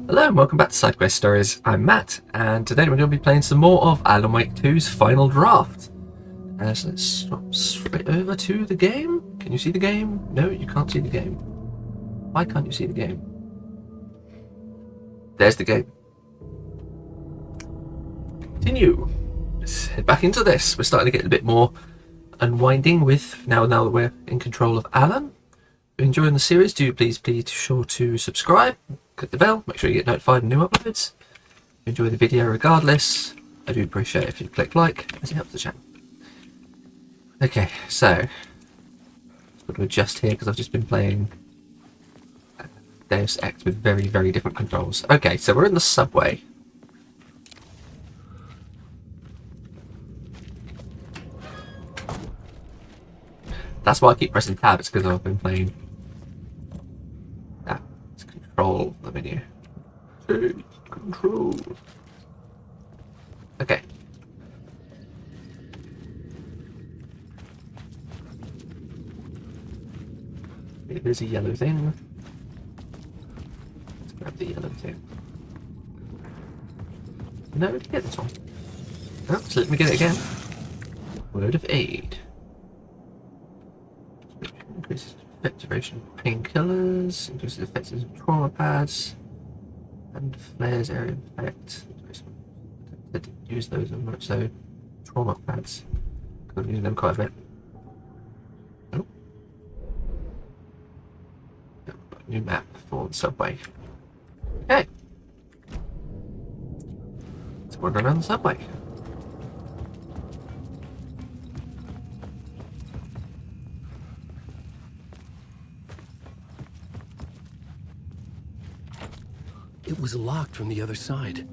Hello and welcome back to SideQuest Stories. I'm Matt, and today we're going to be playing some more of Alan Wake 2's Final Draft. So let's swap straight over to the game. Can you see the game? No, you can't see the game. Why can't you see the game? There's the game. Continue. Let's head back into this. We're starting to get a bit more unwinding with now that we're in control of Alan. If you're enjoying the series, do please be sure to subscribe, click the bell, make sure you get notified of new uploads. Enjoy the video regardless. I do appreciate it if you click like, as it helps the channel. Okay, so I'm going to adjust here because I've just been playing Deus Ex with very, very different controls. Okay, so we're in the subway. That's why I keep pressing tab, it's because I've been playing. Let's control the menu. Take control. Okay. There's a yellow thing. Let's grab the yellow thing. No, let me get this one. Oh, so let me get it again. Word of aid. Increases effect duration of painkillers, increases effectiveness of trauma pads, and flares area effect. I didn't use those as much, so trauma pads. I'm using them quite a bit. Oh. New map for the subway. Okay. Let's wander around the subway. It was locked from the other side.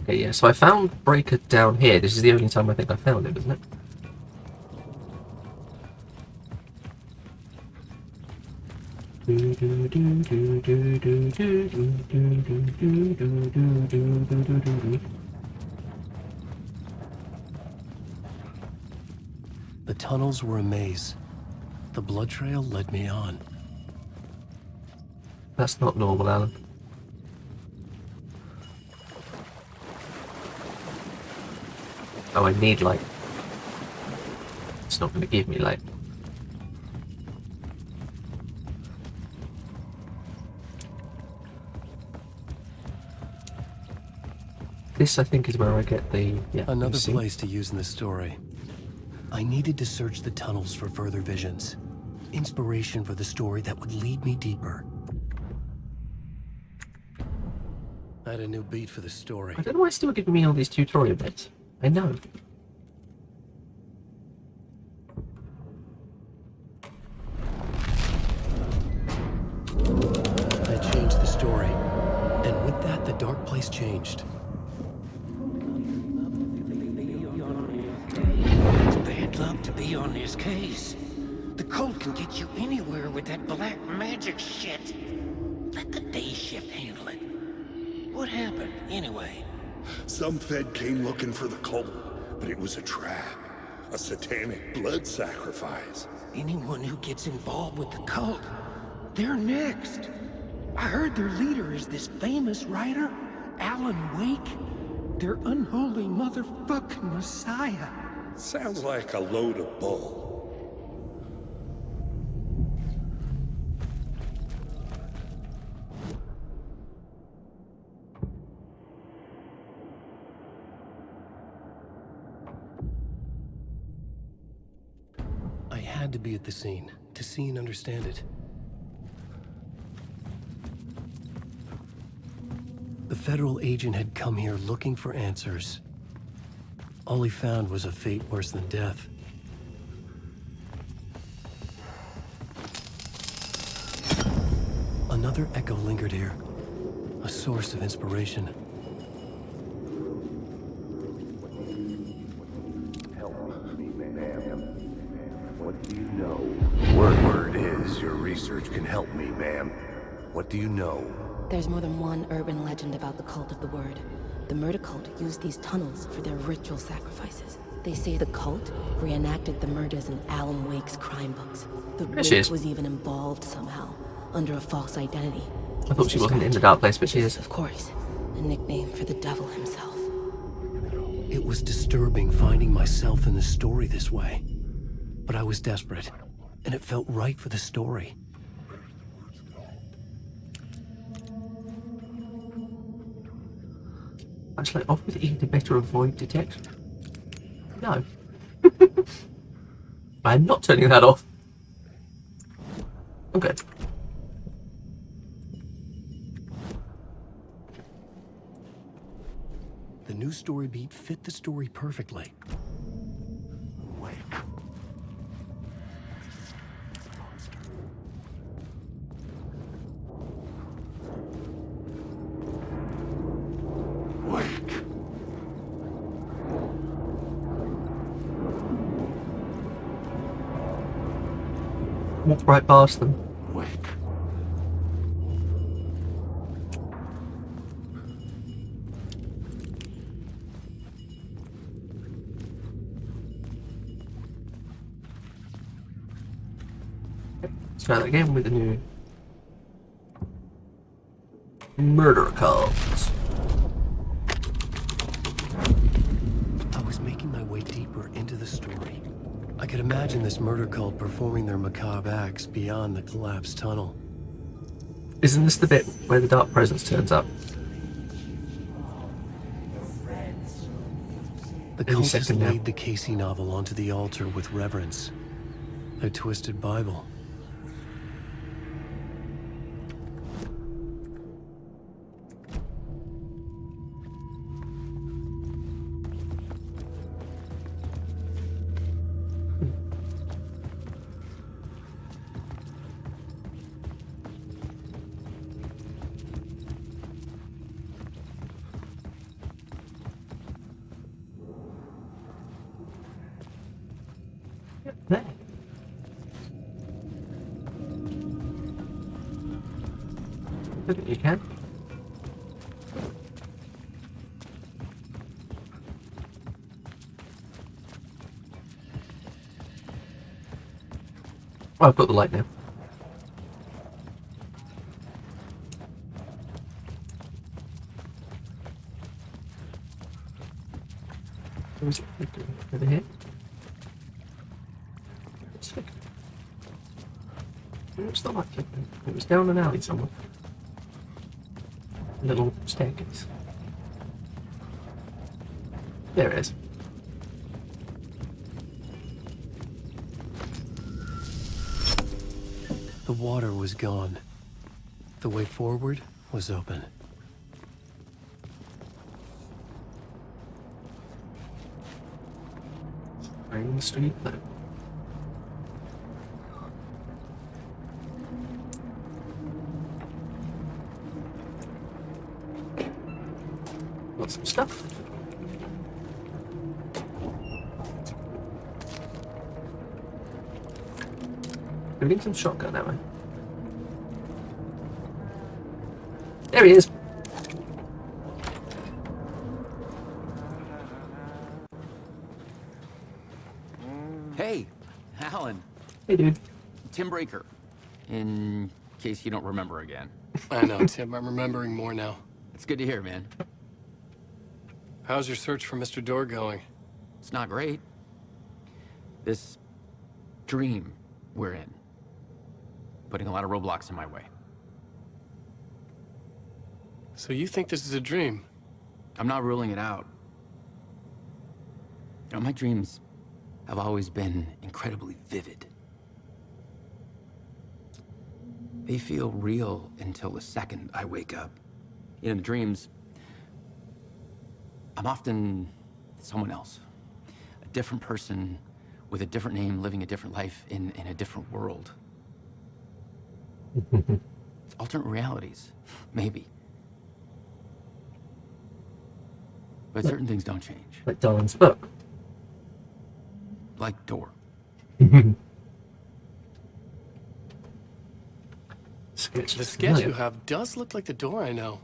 Okay, yeah, so I found Breaker down here. This is the only time I think I found it, isn't it? The tunnels were a maze. The blood trail led me on. That's not normal, Alan. Oh, I need light. It's not going to give me light. This, I think, is where I get the... Yeah, Another place to use in the story. I needed to search the tunnels for further visions. Inspiration for the story that would lead me deeper. I had a new beat for the story. I don't know why it's still giving me all these tutorial bits. I know. I changed the story. And with that, the dark place changed. It's bad luck to be on this case. The cult can get you anywhere with that black magic shit. Let the day shift handle it. What happened, anyway? Some Fed came looking for the cult, but it was a trap. A satanic blood sacrifice. Anyone who gets involved with the cult, they're next. I heard their leader is this famous writer, Alan Wake. Their unholy motherfucking messiah. Sounds like a load of bull. I had to be at the scene, to see and understand it. The federal agent had come here looking for answers. All he found was a fate worse than death. Another echo lingered here, a source of inspiration. Help me, ma'am. What do you know? Word is your research can help me, ma'am. What do you know? There's more than one urban legend about the Cult of the Word. The murder cult used these tunnels for their ritual sacrifices. They say the cult reenacted the murders in Alan Wake's crime books. The There she is. witch was even involved somehow, under a false identity. I thought she wasn't in the dark place, but she is. Of course, a nickname for the devil himself. It was disturbing finding myself in the story this way. But I was desperate, and it felt right for the story. Actually, off with E to better avoid detection. No. I'm not turning that off. Okay. The new story beat fit the story perfectly. Walked right past them. Wake. Let's try that again with the new murder cards. I was making my way deeper into the story. I could imagine this murder cult performing their macabre acts beyond the collapsed tunnel. Isn't this the bit where the dark presence turns up? The Any cultists second now. laid the Casey novel onto the altar with reverence. Their twisted Bible. There. I think you can. Oh, I've got the light now. Where is it? Over here? It's flickering. It's not like flickering. It was down an alley somewhere. A little staircase. There it is. The water was gone. The way forward was open. Main Street, no. Got some stuff. We need some shotgun ammo. There he is. Hey, Alan. Hey, dude. Tim Breaker. In case you don't remember again. I know, Tim. I'm remembering more now. It's good to hear, man. How's your search for Mr. Door going? It's not great. This dream we're in. Putting a lot of roadblocks in my way. So you think this is a dream? I'm not ruling it out. You know, my dreams have always been incredibly vivid. They feel real until the second I wake up. In the dreams, I'm often someone else. A different person with a different name, living a different life in a different world. It's alternate realities, maybe. But certain things don't change. Like Darwin's book. Like Door. Sketch. The sketch you have does look like the Door I know.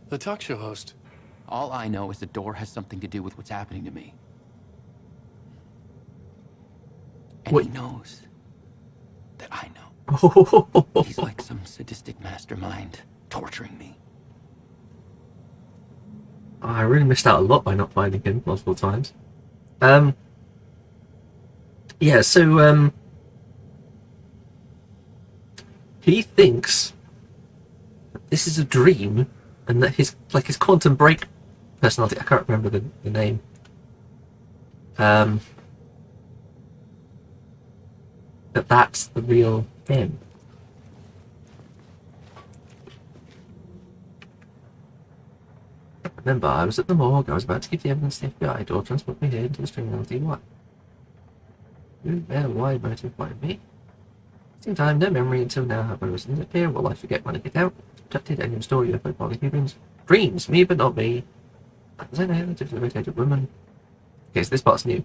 The talk show host. All I know is the Door has something to do with what's happening to me. And What? he knows that He's like some sadistic mastermind, torturing me. I really missed out a lot by not finding him multiple times. Yeah, so he thinks that this is a dream, and that his quantum break personality, I can't remember the name. That's the real him. Remember, I was at the morgue. I was about to give the evidence to the FBI. Door transport me here into the string reality. What? Who, where, why, motive, why me? Same time, no memory until now. When I was in the appear, will I forget when I get out? Abducted, alien story, UFO, polyhedrons. Dreams, me but not me. Was I know? Different rotated woman. Okay, so this part's new.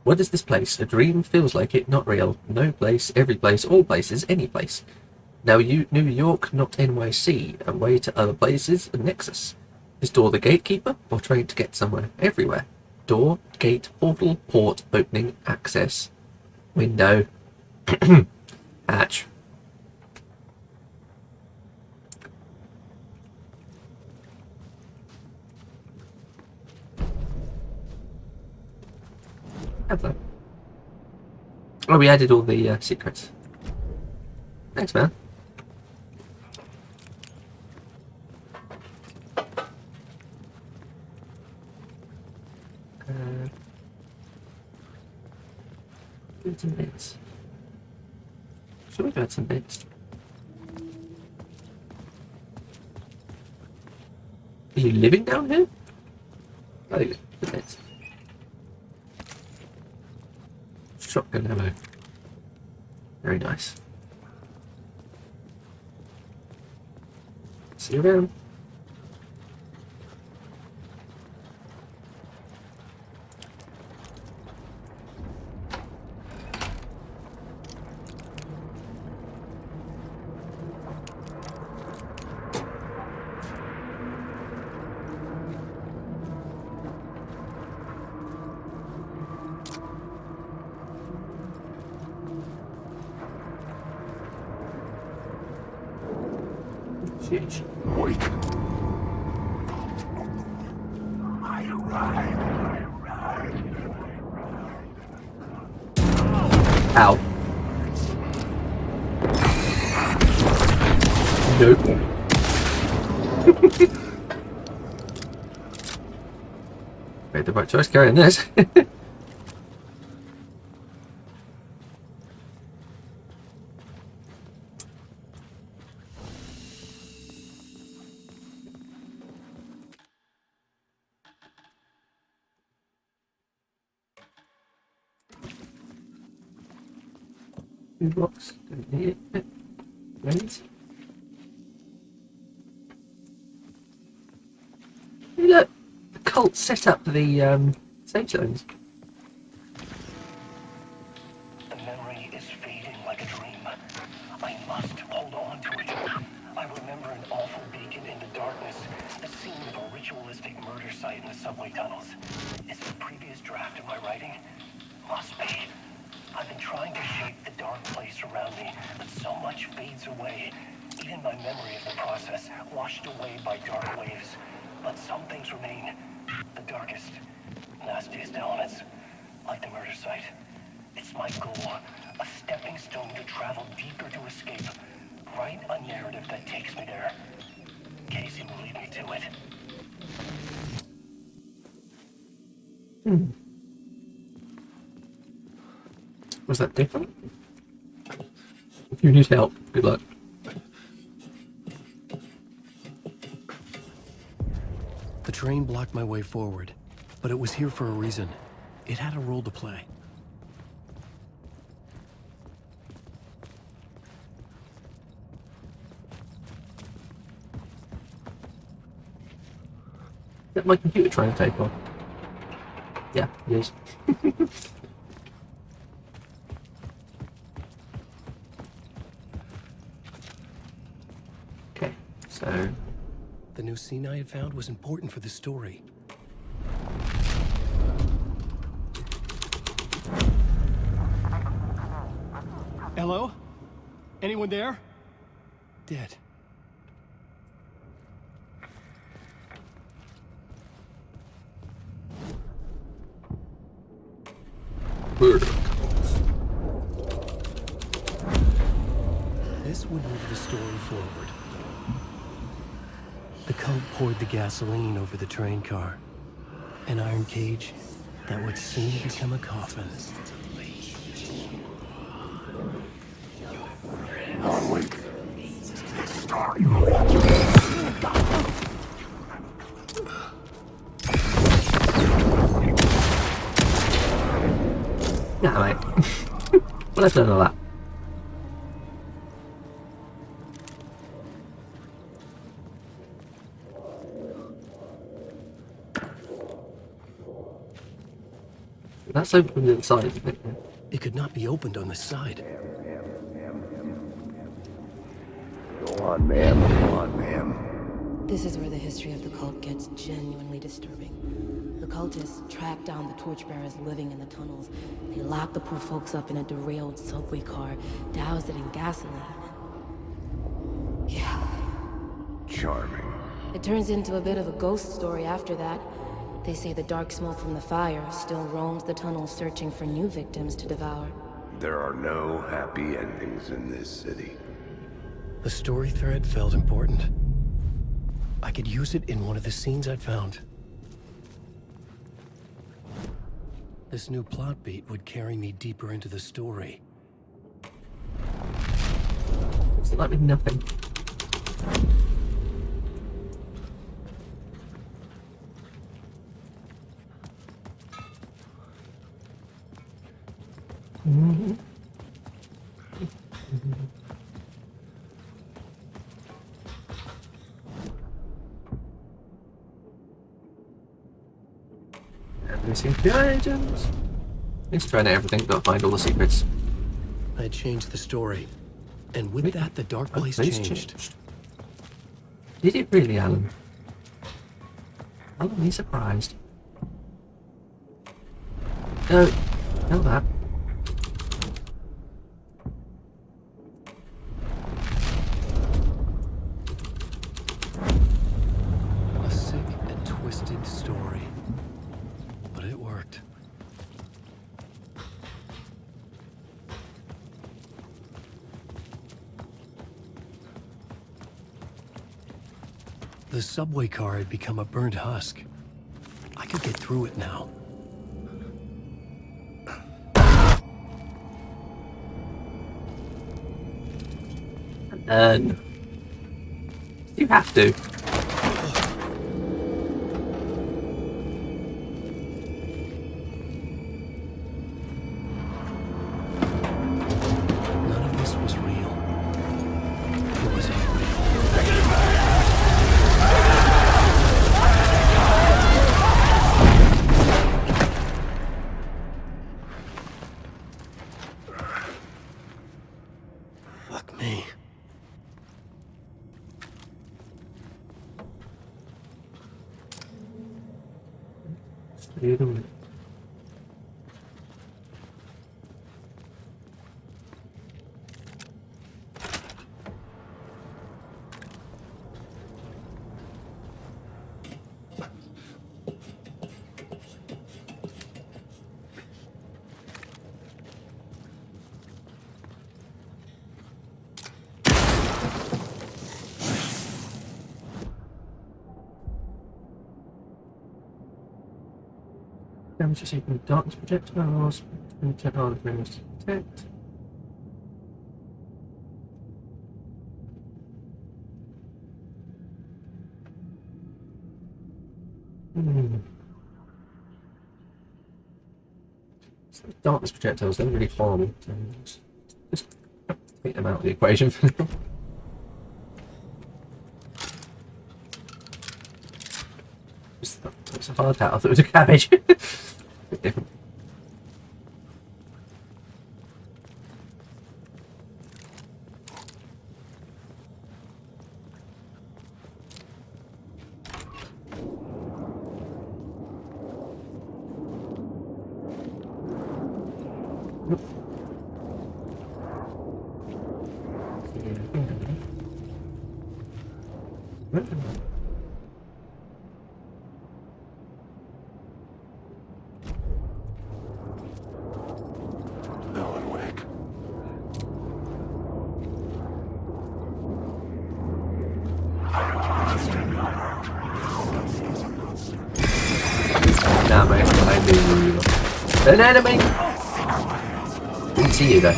What is this place? A dream feels like it, not real. No place, every place, all places, any place. Now you, New York, not NYC. A way to other places, a nexus. Is door the gatekeeper, or trying to get somewhere? Everywhere. Door, gate, portal, port, opening, access, window, hatch. Have that. Oh, we added all the secrets. Thanks, man. Do some bits. Should we add some bits? Are you living down here? Oh, the bits. Shotgun ammo. Very nice. See you around. Wait. I arrived. Ow. Nope. Made the right choice carrying this. Blocks. Don't need it. Right. Hey, look, the cult set up the safe zones. The memory is fading like a dream. I must hold on to it. I remember an awful beacon in the darkness, the scene of a ritualistic murder site in the subway tunnels. Is it a previous draft of my writing? Must be. I've been trying to shape the dark place around me, but so much fades away. Even my memory of the process, washed away by dark waves. But some things remain. The darkest, nastiest elements, like the murder site. It's my goal, a stepping stone to travel deeper to escape. Write a narrative that takes me there. Casey will lead me to it. Was that different? If you need help, good luck. The train blocked my way forward, but it was here for a reason. It had a role to play. Is my computer trying to take off? Yeah, it is. Okay, so The new scene I had found was important for the story. Hello? Anyone there? Dead. This would move the story forward. The cult poured the gasoline over the train car. An iron cage that would soon become a coffin. Nah, mate. Well, I've done all that. That's open from the other side, isn't it? It could not be opened on the side. Go on, ma'am. Go on, ma'am. This is where the history of the cult gets genuinely disturbing. The cultists tracked down the torchbearers living in the tunnels. They locked the poor folks up in a derailed subway car, doused it in gasoline. Yeah. Charming. It turns into a bit of a ghost story after that. They say the dark smoke from the fire still roams the tunnels searching for new victims to devour. There are no happy endings in this city. The story thread felt important. I could use it in one of the scenes I'd found. This new plot beat would carry me deeper into the story. It's like with nothing. Missing the items. Let's try everything, gotta find all the secrets. I changed the story. And with that, the dark place changed. Did it really, Alan? Alan, be surprised. No, not that. A sick and twisted story. But it worked. The subway car had become a burnt husk. I could get through it now. You have to. None of this was real. It was unreal. Fuck me. You do it. Damage received from darkness projectiles. Technology to detect. So darkness projectiles don't really harm me. So just take them out of the equation for now. It's a hard hat. I thought it was a cabbage. Bit different. Alan Wake. Damn it, I knew you. An enemy! Didn't see you there.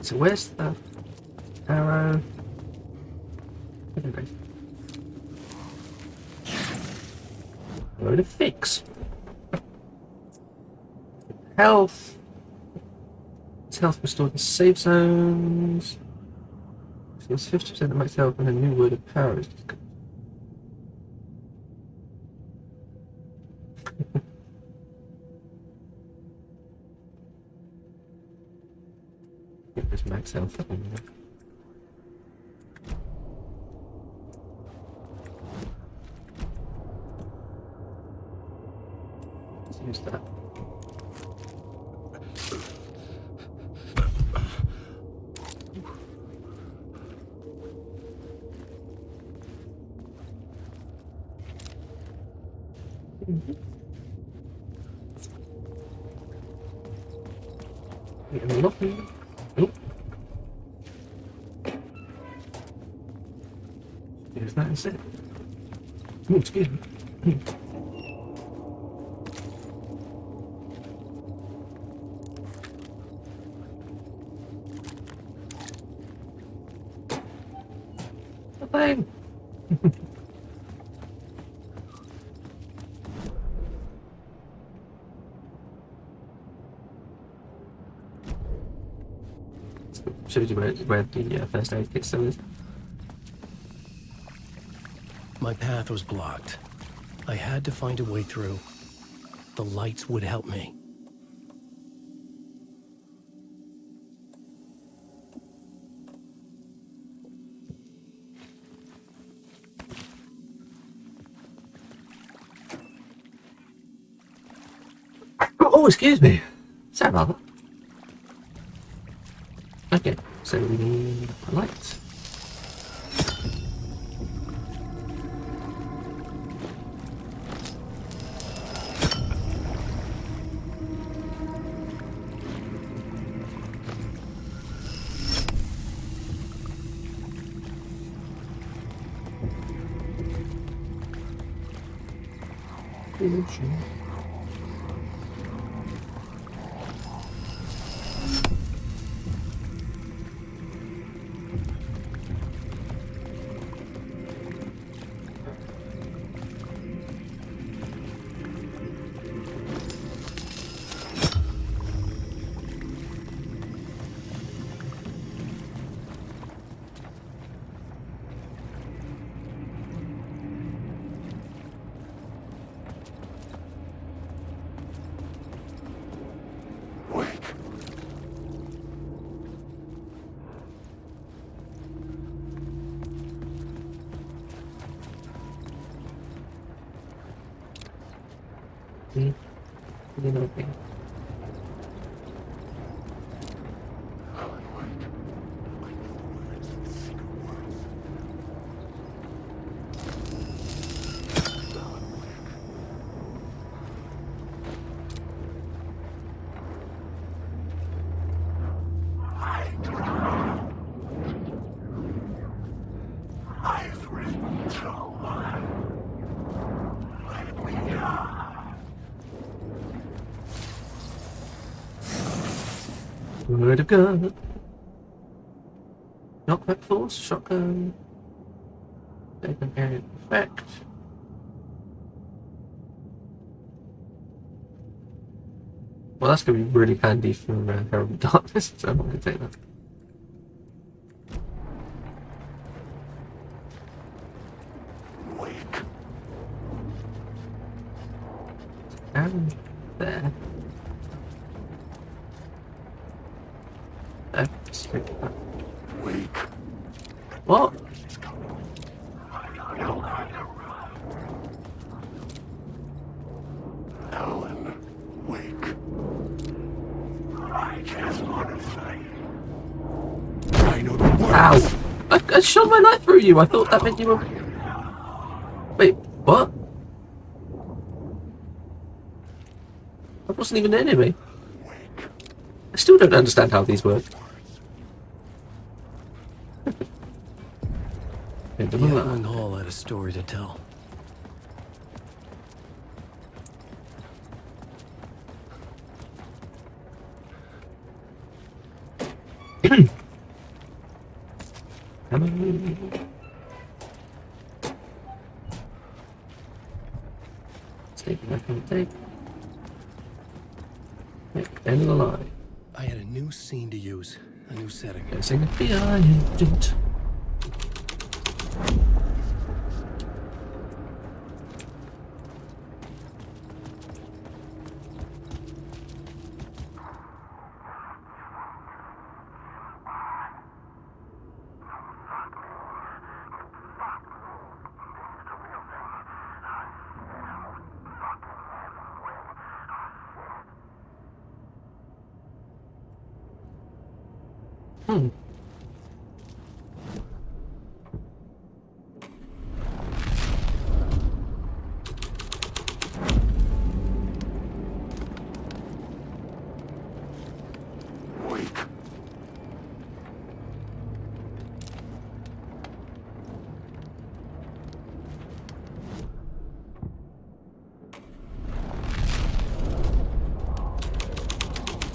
So where's the arrow? Where to fix? Health. It's health restored in safe zones. So it's 50% of max health and a new word of power. There's max health. Let's use that. Nope. There's that instead. Oh, excuse me. Nothing. Shows you where the first aid kit still is. My path was blocked. I had to find a way through. The lights would help me. Oh, excuse me. Sorry about that. Okay, so we need a light. Word of God. Knockback force, shotgun. Open area effect. Well, that's going to be really handy for Herald of Darkness, so I'm not going to take that. around there. Oh, Wake. what? Alan, wake. I just want to say. I know the words. Ow! I shot my knife through you. I thought that meant you were. Wait, what? That wasn't even an enemy. I still don't understand how these work. The Outland Hall had a story to tell. Take it, I can take. End of the line. I had a new scene to use, a new setting. Guessing a FBI agent. Wake.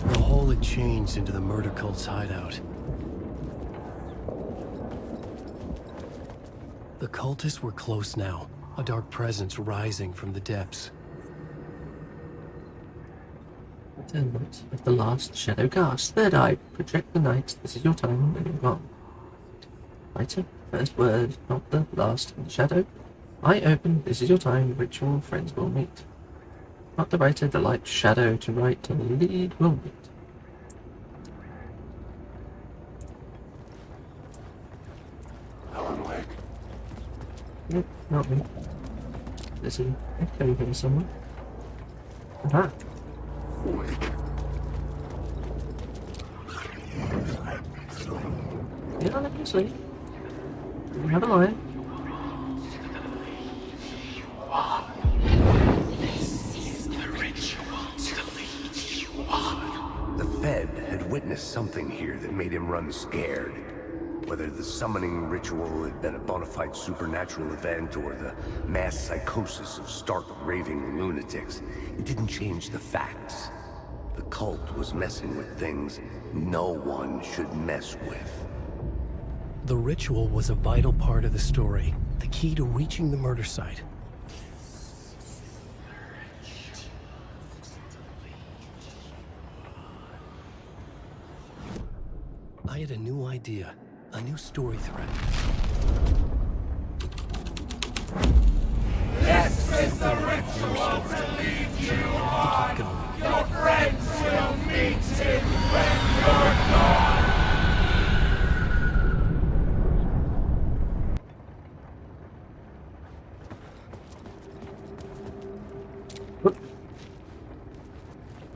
The hall had changed into the murder cult's hideout. The cultists were close now, a dark presence rising from the depths. Attunement of the last shadow cast. Third eye. Project the night. This is your time. And you're gone. Writer. First word, not the last. The shadow. Eye open. This is your time. Ritual. Friends will meet. Not the writer. The light. Shadow to write. And lead will meet. Alan, wake. Nope, not me. There's an echo here somewhere. Aha. Wake. Yeah, let me sleep. We have a line. The Fed had witnessed something here that made him run scared. Whether the summoning ritual had been a bona fide supernatural event or the mass psychosis of stark raving lunatics, it didn't change the facts. The cult was messing with things no one should mess with. The ritual was a vital part of the story, the key to reaching the murder site. I had a new idea, a new story thread. This is the ritual to lead you on. Your friends will meet him when you're gone.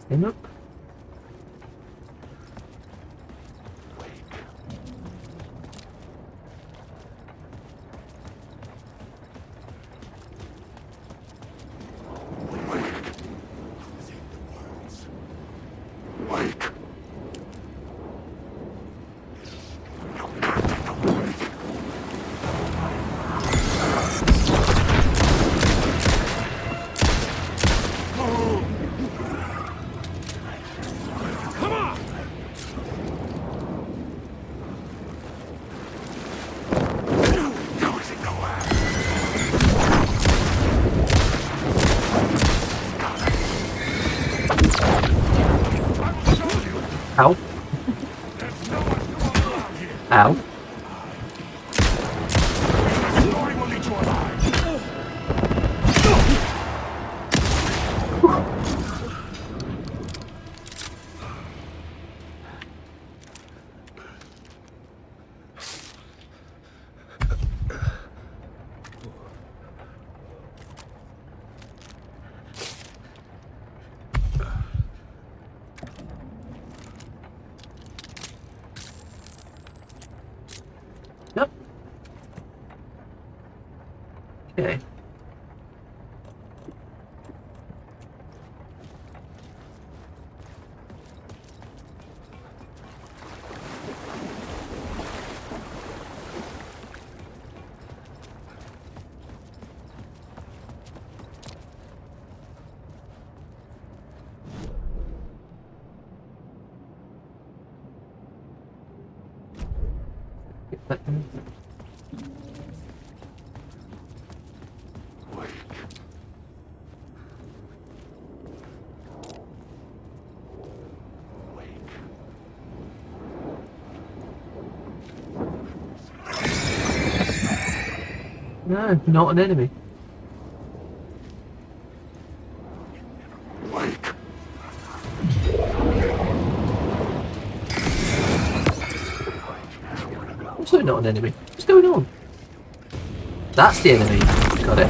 Stand up. Wake. Ow. Ow. back then. No, not an enemy. Also not an enemy. What's going on? That's the enemy. Got it.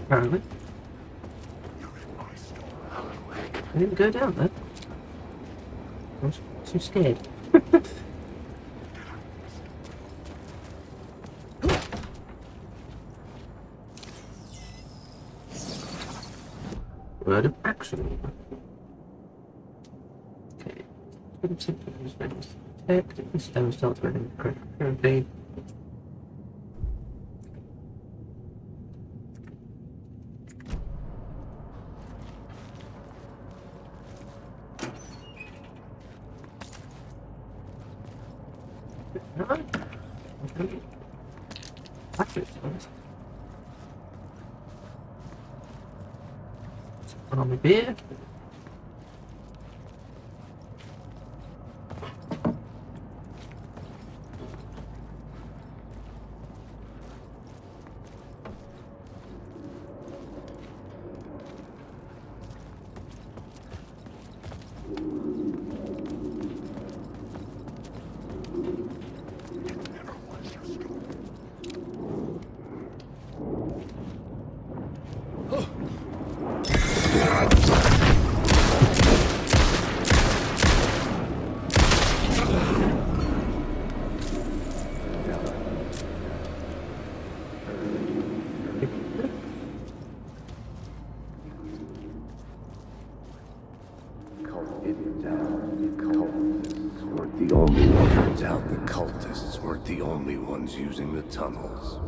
Apparently. I didn't go down there. I was too scared. Word of action. Okay. This time starts running currently. On my beer. Turns out the cultists weren't the only ones using the tunnels.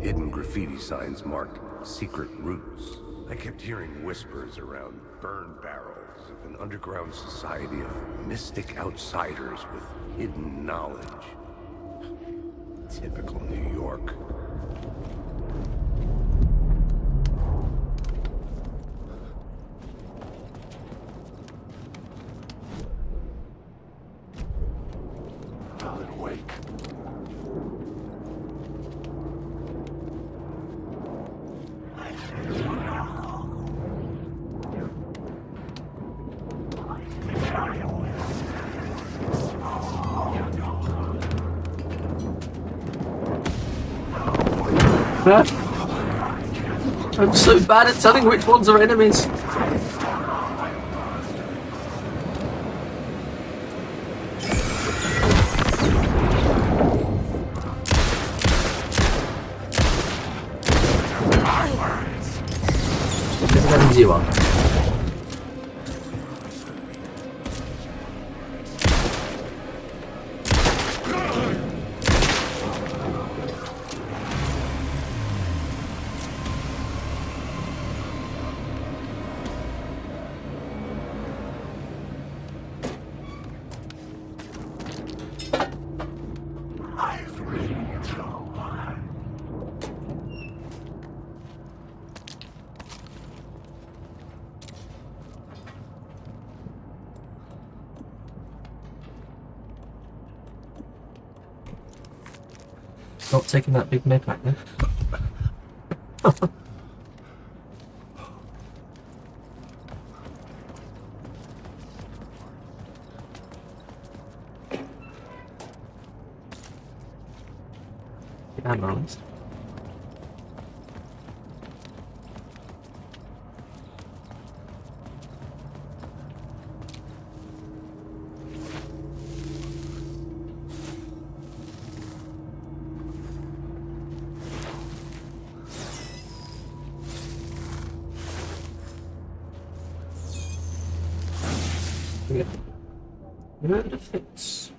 Hidden graffiti signs marked secret routes. I kept hearing whispers around burn barrels of an underground society of mystic outsiders with hidden knowledge. Typical New York. I'm so bad at telling which ones are enemies. Depends you are. Not taking that big med back then. Ammo. Yeah. Where the fits?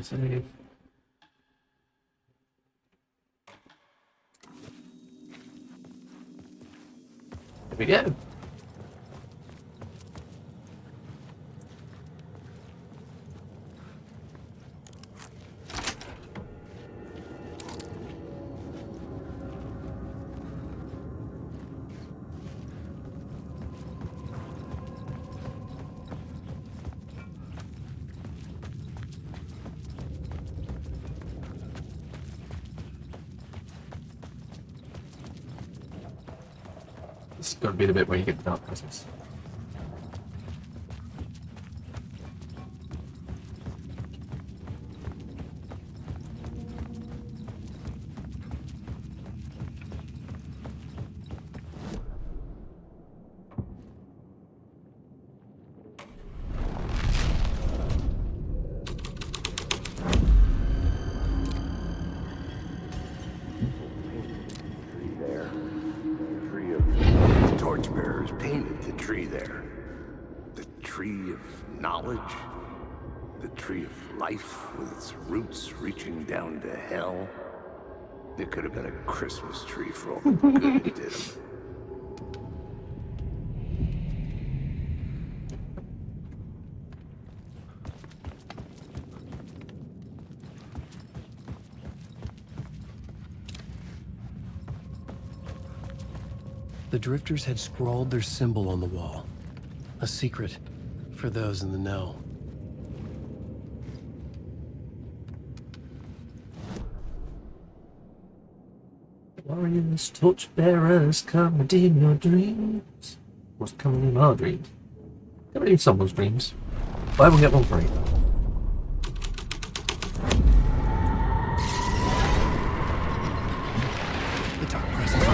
Save. There we go. This has got to be the bit where you get the dark presence. There. The tree of torchbearers painted the tree there. The tree of knowledge. The tree of life with its roots reaching down to hell. It could have been a Christmas tree for all the good it did 'em. The drifters had scrawled their symbol on the wall. A secret for those in the know. Warriors, torchbearers, come in your dreams. What's coming in our dreams? Come in someone's dreams. Buy one, get one free. The dark presence.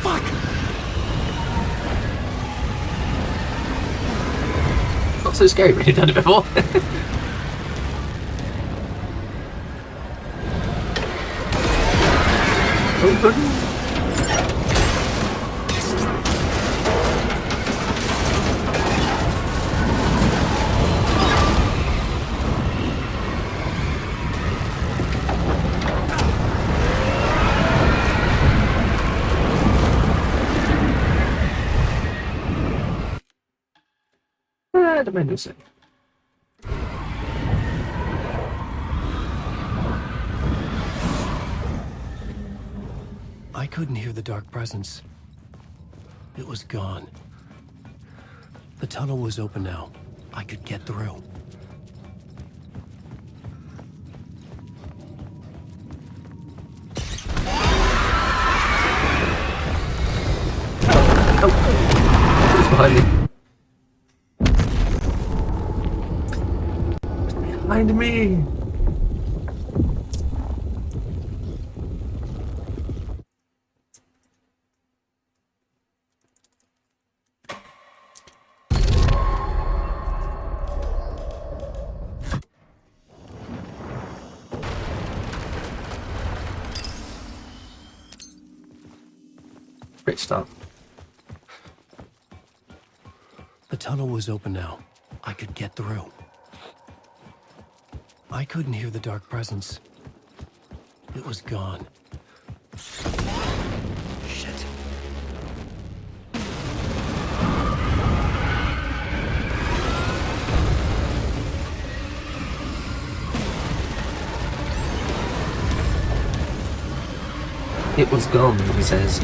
Fuck! Not so scary when you've done it before. Open. The menu say. I couldn't hear the dark presence. It was gone. The tunnel was open now. I could get through. Oh! It's behind me. Behind me! Great start. The tunnel was open now. I could get through. I couldn't hear the dark presence. It was gone. Shit. It was gone, he says.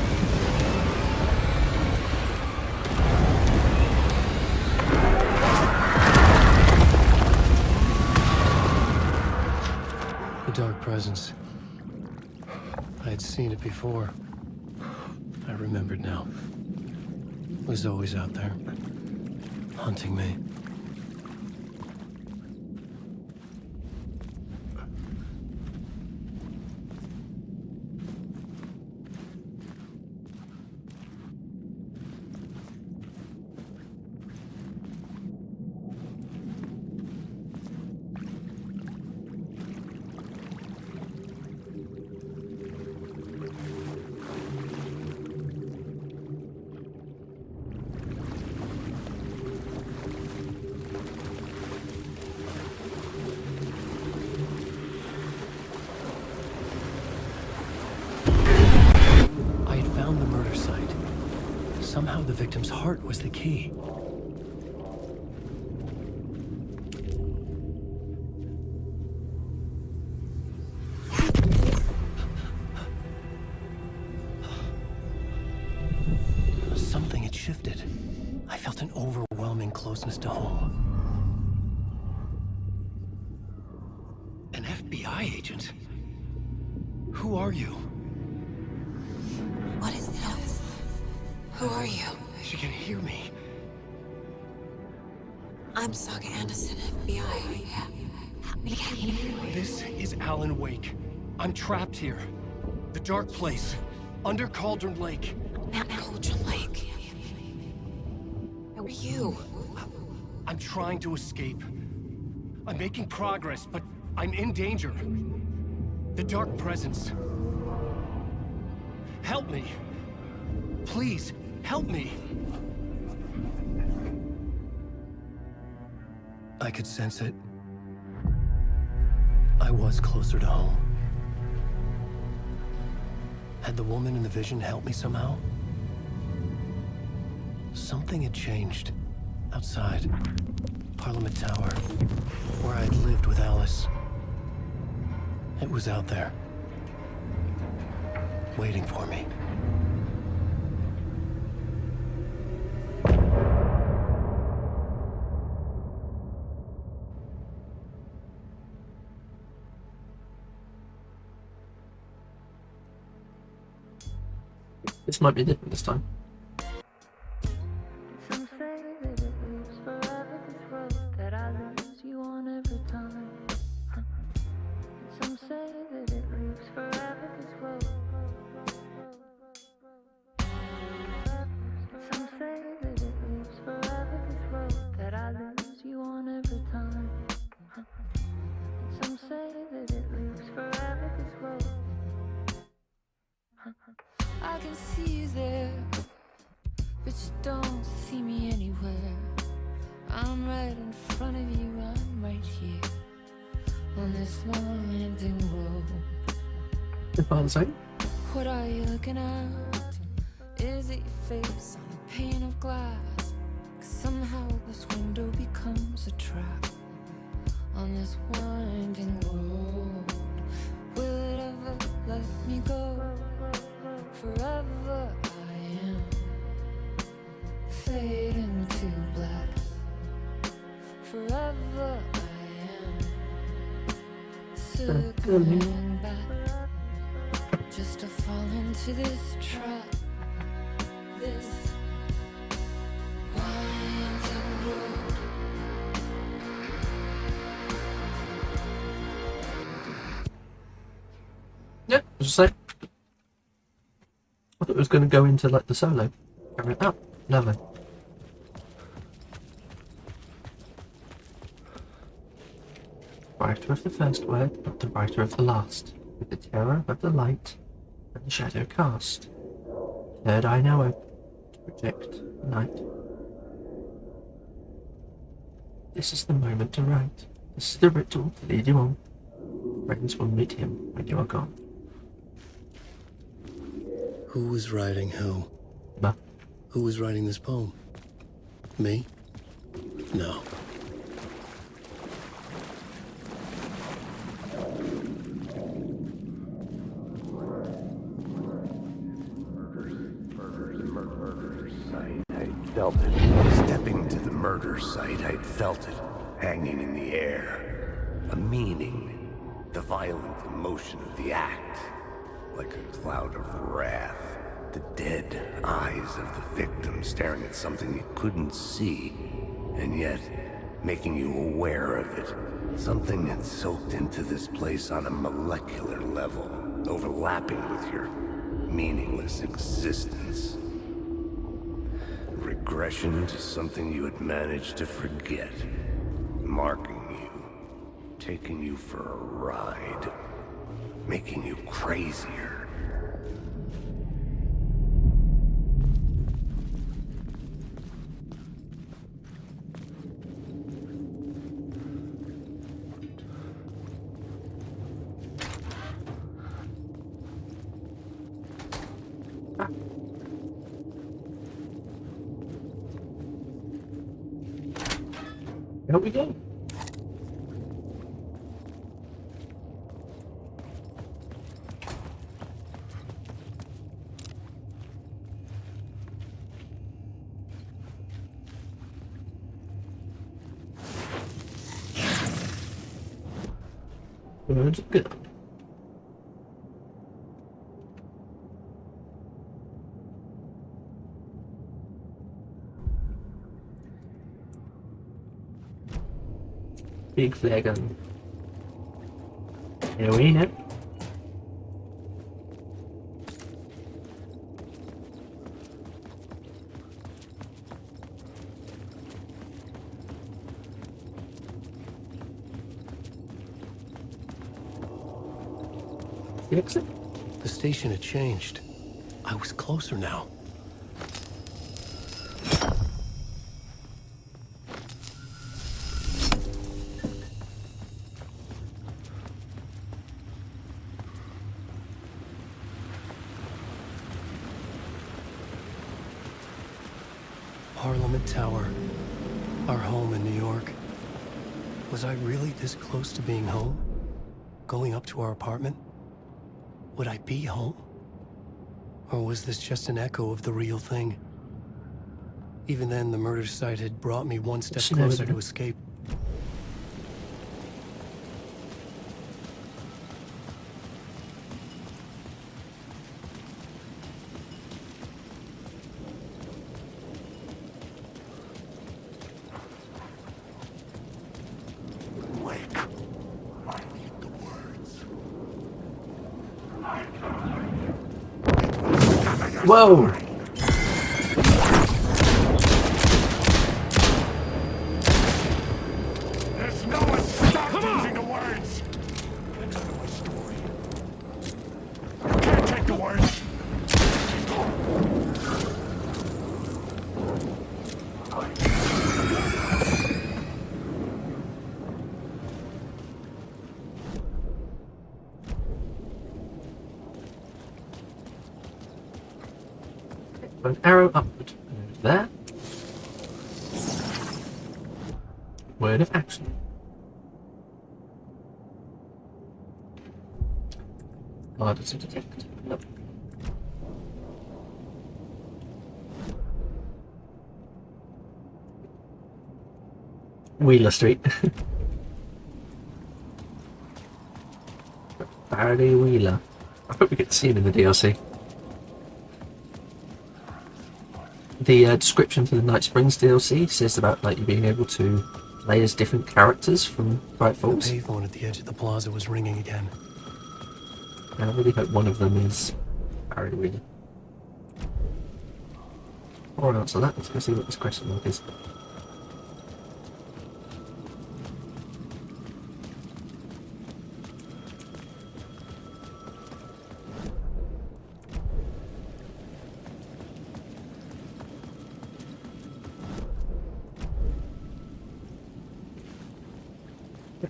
The dark presence. I had seen it before. I remembered now. It was always out there, hunting me. Somehow the victim's heart was the key. Something had shifted. I felt an overwhelming closeness to home. An FBI agent? Who are you? What is this? Who are you? She can hear me. I'm Saga Anderson, FBI. Help me get in. This is Alan Wake. I'm trapped here. The dark place. Under Cauldron Lake. At Cauldron Lake. Who are you? I'm trying to escape. I'm making progress, but I'm in danger. The dark presence. Help me. Please, help me. I could sense it. I was closer to home. Had the woman in the vision helped me somehow? Something had changed. Outside. Parliament Tower. Where I'd lived with Alice. It was out there. Waiting for me. This might be different this time. Some say that it lives forever, this road that I lose you on every time. Some say that it lives forever, this road. Some say that it lives forever, this road that I lose you on every time. Some say that it lives forever, this road. I can see you there, but you don't see me anywhere. I'm right in front of you, I'm right here, on this long winding road. If I'm saying. What are you looking at? Is it your face on a pane of glass? 'Cause somehow this window becomes a trap, on this winding road. Will it ever let me go? Forever I am fading to black. Forever I am circling back, just to fall into this trap, this winding road. Yeah, as I say. I thought it was going to go into like the solo. Oh, lovely. Writer of the first word, not the writer of the last, with the terror of the light and the shadow cast. Third eye now open to project the night. This is the moment to write. This is the ritual to lead you on. Friends will meet him when you are gone. Who was writing who? Ma. Who was writing this poem? Me? No. felt it. Stepping to the murder site, I'd felt it, hanging in the air. A meaning, the violent emotion of the act. Like a cloud of wrath. The dead eyes of the victim staring at something you couldn't see, and yet making you aware of it. Something had soaked into this place on a molecular level, overlapping with your meaningless existence. Regression to something you had managed to forget. Marking you, taking you for a ride, making you crazier. Here we go. That's good. Big flare gun. Here we know. The exit? The station had changed. I was closer now. Parliament Tower. Our home in New York. Was I really this close to being home? Going up to our apartment? Would I be home? Or was this just an echo of the real thing? Even then, the murder site had brought me one step closer to escape. Whoa! There's no one stop using the words! Get out of my story. You can't take the words! An arrow upward. There. Word of action. Harder to detect. Nope. Wheeler Street. Faraday Wheeler. I hope we get to see him in the DLC. The description for the Night Springs DLC says about like you being able to play as different characters from Bright Falls. The payphone at the edge of the plaza was ringing again. And I really hope one of them is Barry Wheeler. Before I answer that, let's go see what this question mark is.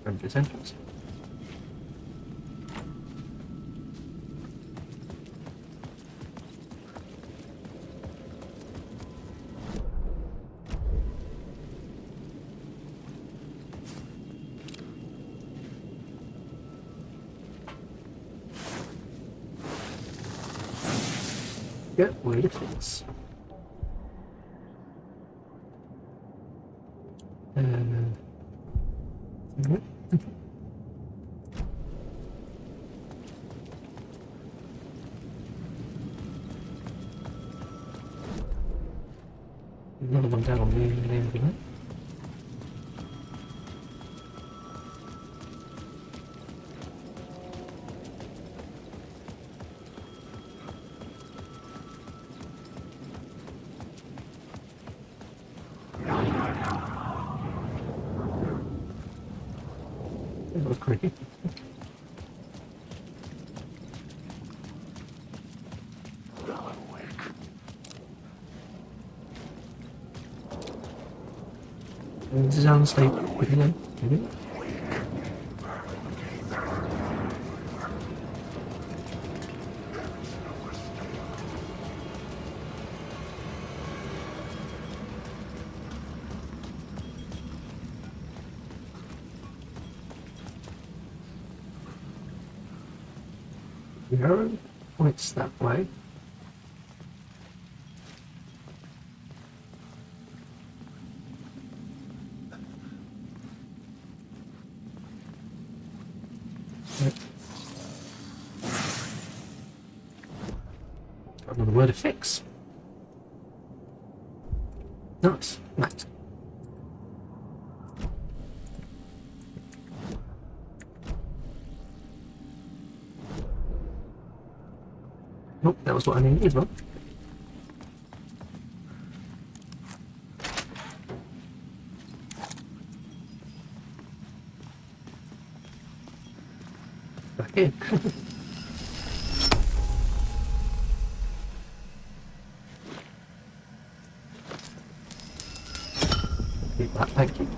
From this entrance. Get where it is. Another one down there, isn't it? That was creepy. This is on state quickly, maybe? The arrow points that way. Got another word to fix. Nice. Right. Nope, that was what I needed as well. Back in. Keep that, thank you.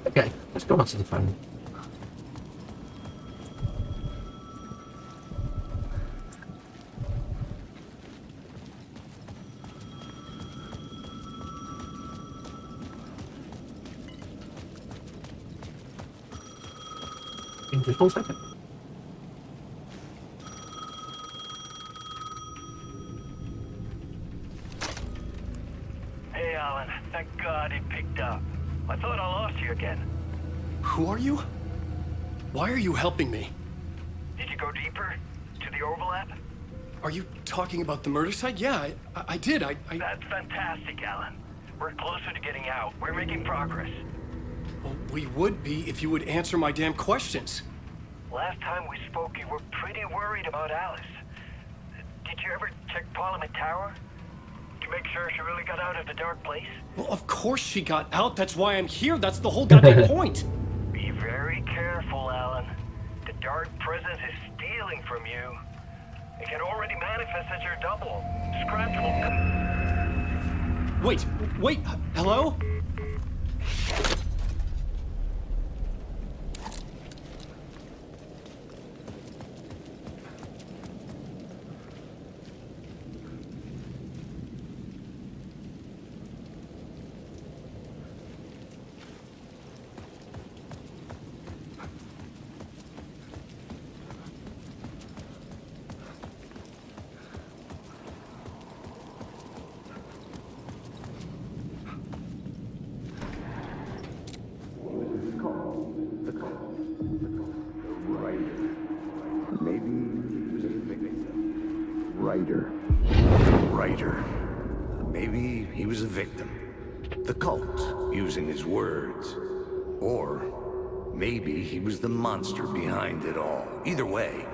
Okay, let's go onto the phone. In just 1 second. Hey, Alan. Thank God he picked up. I thought I lost you again. Who are you? Why are you helping me? Did you go deeper? To the overlap? Are you talking about the murder site? Yeah, I did. I... That's fantastic, Alan. We're closer to getting out. We're making progress. Well, we would be if you would answer my damn questions. Last time we spoke, you were pretty worried about Alice. Did you ever check Parliament Tower? To make sure she really got out of the dark place? Well, of course she got out. That's why I'm here. That's the whole goddamn point. Be very careful, Alan. The dark presence is stealing from you. It can already manifest as your double. Scratch will... Wait, hello? Writer. Maybe he was a victim. The cult, using his words. Or maybe he was the monster behind it all. Either way,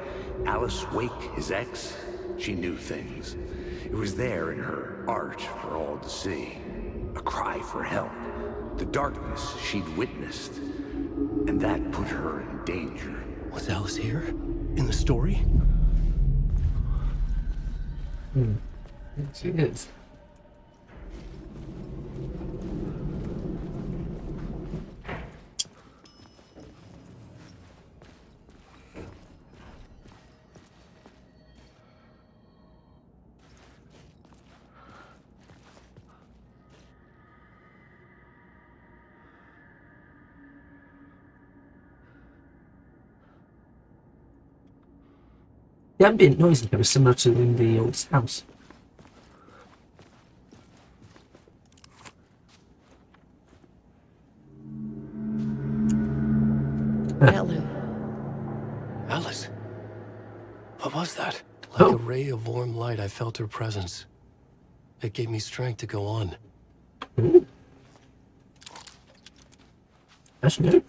Alice Wake, his ex, she knew things. It was there in her art for all to see. A cry for help. The darkness she'd witnessed. And that put her in danger. Was Alice here? In the story? She is. The ambient noise in here is similar to in the old house. Alan. Alice? What was that? Like Oh. a ray of warm light, I felt her presence. It gave me strength to go on. Ooh. That's new.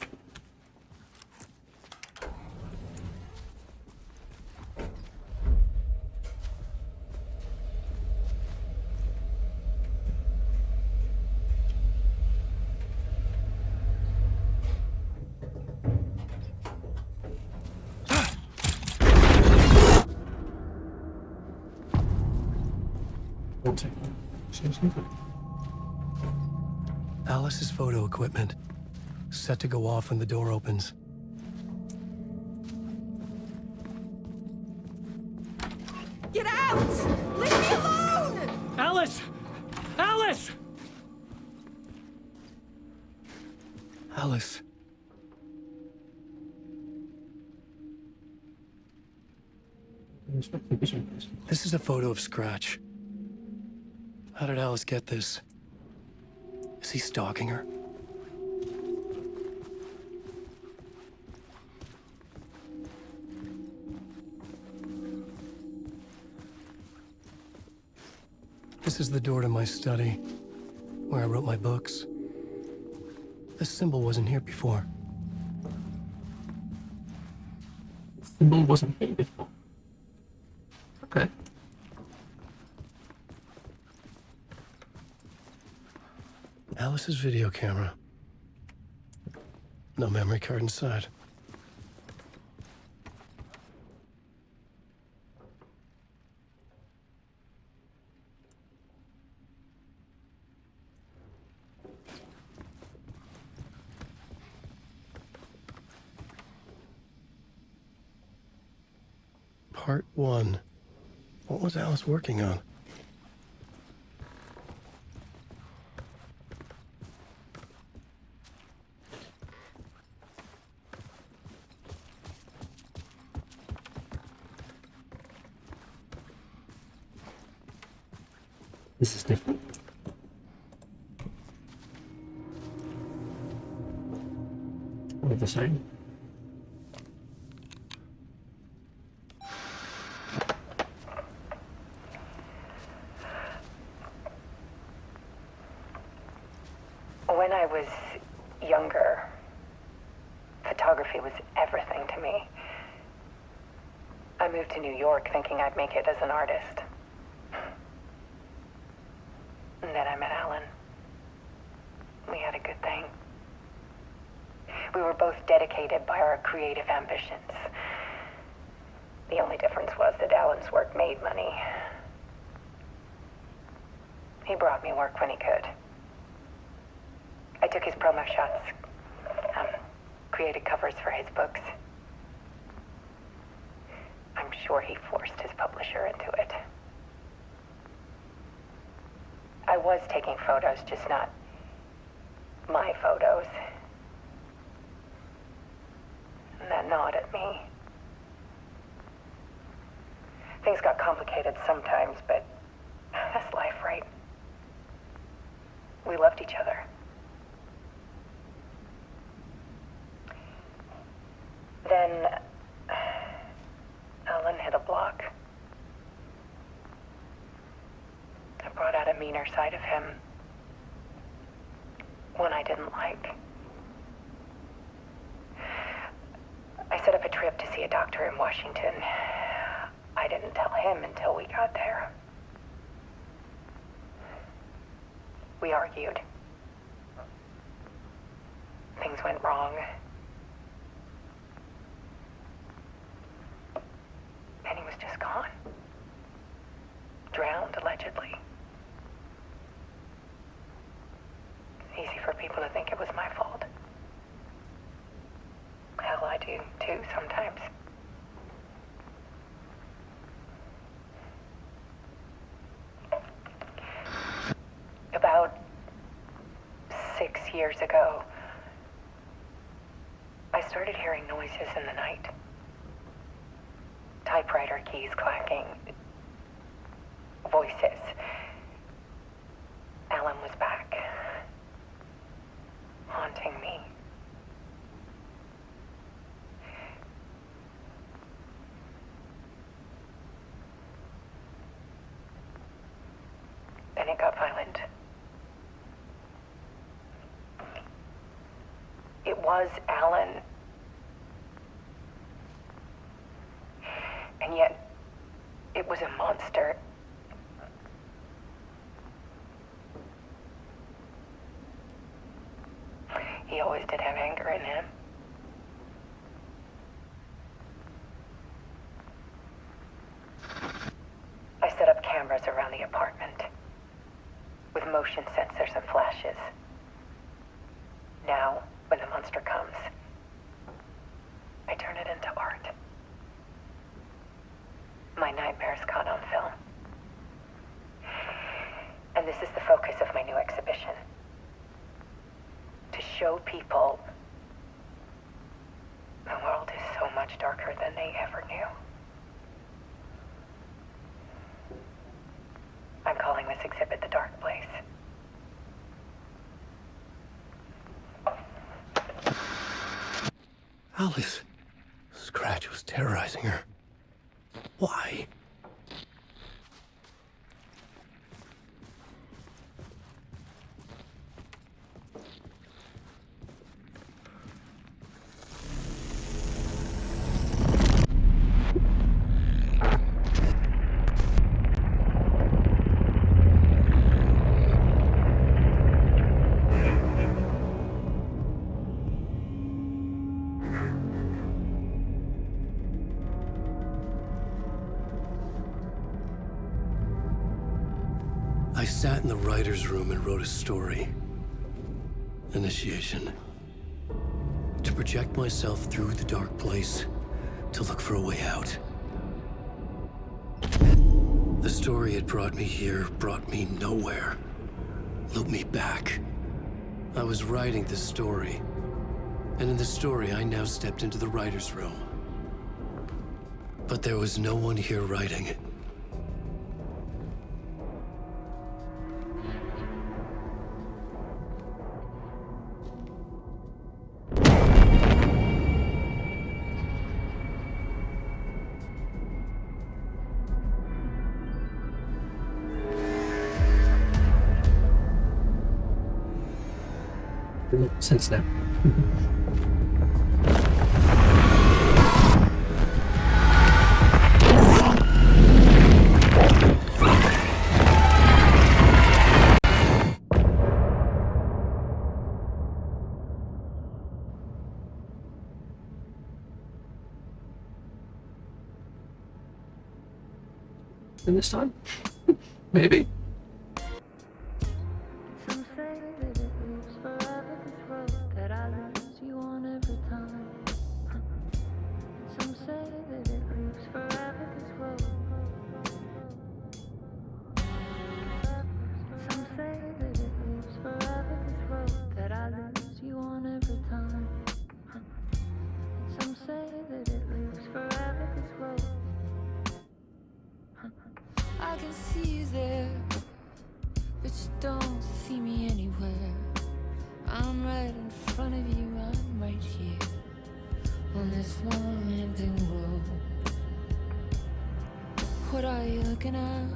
One second. Excuse me. Alice's photo equipment. Set to go off when the door opens. Get out! Leave me alone! Alice! Alice! Alice. This is a photo of Scratch. How did Alice get this? Is he stalking her? This is the door to my study, where I wrote my books. This symbol wasn't here before. The symbol wasn't here before. Okay. Alice's video camera. No memory card inside. Part 1. What was Alice working on? This is different. Or the same. When I was younger, photography was everything to me. I moved to New York thinking I'd make it as an artist. And then I met Alan. We had a good thing. We were both dedicated by our creative ambitions. The only difference was that Alan's work made money. He brought me work when he could. I took his promo shots, created covers for his books. I'm sure he forced his publisher into it. I was taking photos, just not my photos. And that gnawed at me. Things got complicated sometimes, but that's life, right? We loved each other. Then Alan hit a block. I brought out a meaner side of him. One I didn't like. I set up a trip to see a doctor in Washington. I didn't tell him until we got there. We argued. Things went wrong. And he was just gone. Drowned, allegedly. It's easy for people to think it was my fault. Hell, I do too sometimes. About 6 years ago, I started hearing noises in the night. typewriter keys clacking. Voices. Alan was back. Haunting me. Then it got violent. It was Alan. And yet, it was a monster. He always did have anger in him. I set up cameras around the apartment with motion sensors and flashes. Now, when the monster comes, I turn it into art. My nightmares caught on film. And this is the focus of my new exhibition. To show people the world is so much darker than they ever knew. I'm calling this exhibit The Dark Place. Alice. Scratch was terrorizing her. Why? I sat in the writer's room and wrote a story. Initiation. To project myself through the dark place, to look for a way out. The story had brought me here, brought me nowhere. Looped me back. I was writing this story. And in the story, I now stepped into the writer's room. But there was no one here writing it. Sense now. And this time? Maybe. Some say that it lives forever, this road that I lose you on every time. Some say that it lives forever, this road. Some say that it lives forever, this road that I lose you on every time. Some say that it lives forever, this road. I can see you there, but you don't see me anywhere. I'm right in front of you, I'm right here, on this winding road. What are you looking at?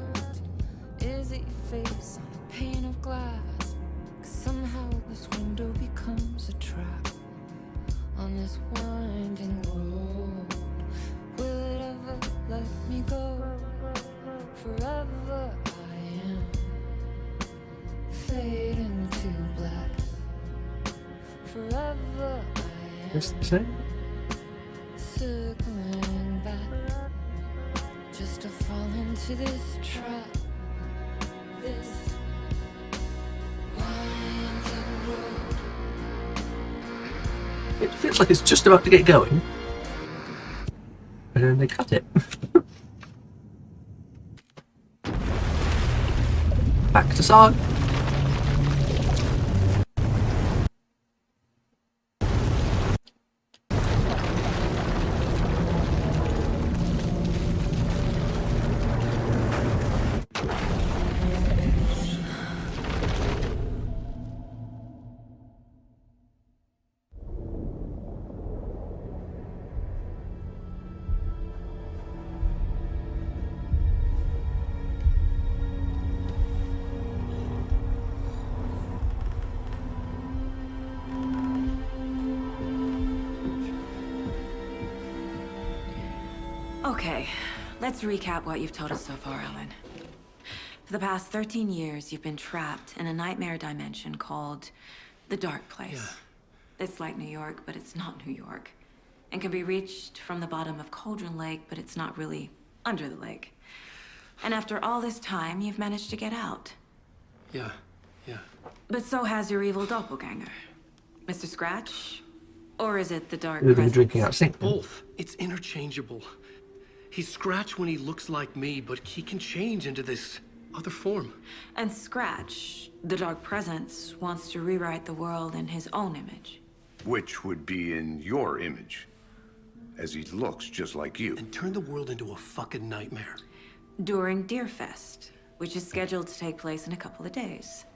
Is it your face on a pane of glass? 'Cause somehow this window becomes a trap, on this winding road. Will it ever let me go? Forever I am fading to black. Forever I am What's the same? circling back, just to fall into this trap. This winding road. It feels like it's just about to get going. And then they cut it. Back to Sarg. Okay, let's recap what you've told us so far, Alan. For the past 13 years, you've been trapped in a nightmare dimension called the Dark Place. Yeah. It's like New York, but it's not New York. And can be reached from the bottom of Cauldron Lake, but it's not really under the lake. And after all this time, you've managed to get out. Yeah. But so has your evil doppelganger. Mr. Scratch? Or is it the Dark We've been Presence? drinking out sink. Both. It's interchangeable. He's Scratch when he looks like me, but he can change into this other form. And Scratch, the Dark Presence, wants to rewrite the world in his own image. Which would be in your image, as he looks just like you. And turn the world into a fucking nightmare. During Deerfest, which is scheduled to take place in a couple of days.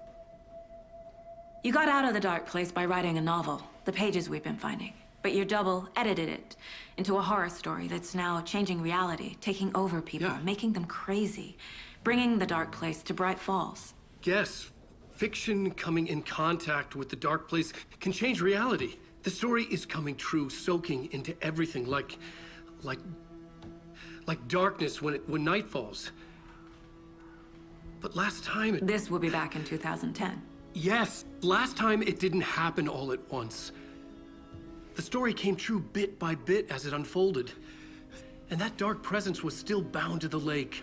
You got out of the Dark Place by writing a novel, The Pages We've Been Finding. But your double edited it into a horror story that's now changing reality, taking over people, making them crazy, bringing the Dark Place to Bright Falls. Yes, fiction coming in contact with the Dark Place can change reality. The story is coming true, soaking into everything like darkness when night falls. But last time This will be back in 2010. Yes, last time it didn't happen all at once. The story came true bit by bit as it unfolded. And that dark presence was still bound to the lake.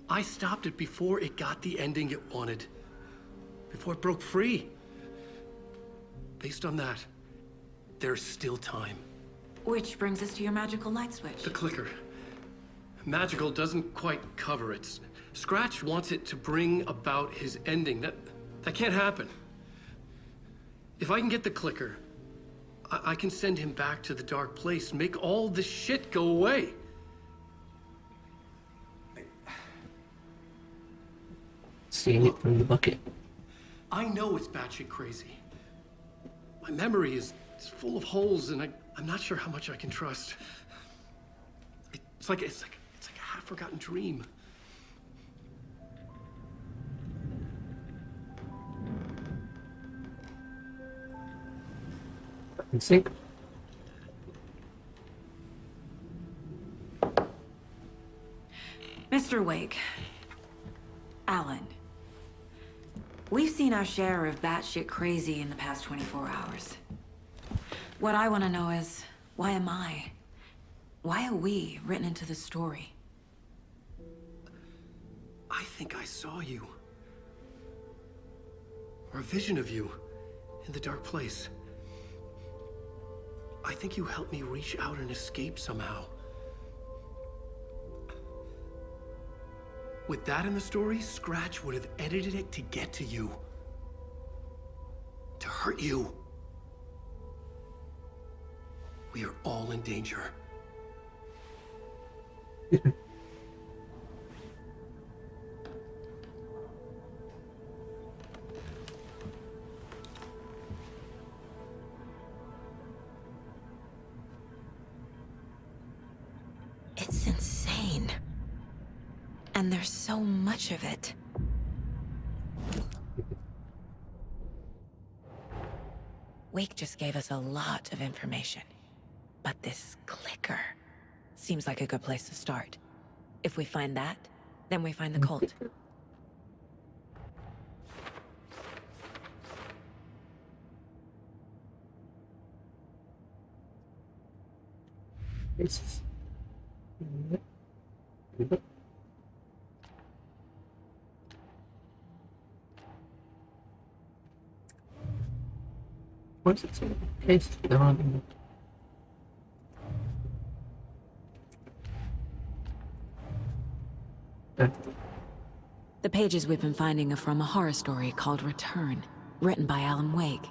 I stopped it before it got the ending it wanted. Before it broke free. Based on that, there's still time. Which brings us to your magical light switch. The clicker. Magical doesn't quite cover it. Scratch wants it to bring about his ending. That can't happen. If I can get the clicker, I can send him back to the Dark Place, make all this shit go away. Seeing it from the bucket. I know it's batshit crazy. My memory is full of holes, and I'm not sure how much I can trust. It's like a half-forgotten dream. In sync. Mr. Wake. Alan. We've seen our share of batshit crazy in the past 24 hours. What I want to know is, why am I? Why are we written into the story? I think I saw you. Or a vision of you in the Dark Place. I think you helped me reach out and escape somehow. With that in the story, Scratch would have edited it to get to you. To hurt you. We are all in danger. It's insane. And there's so much of it. Wake just gave us a lot of information. But this clicker seems like a good place to start. If we find that, then we find the cult. It's... What is it? So case there on. The pages we've been finding are from a horror story called Return, written by Alan Wake.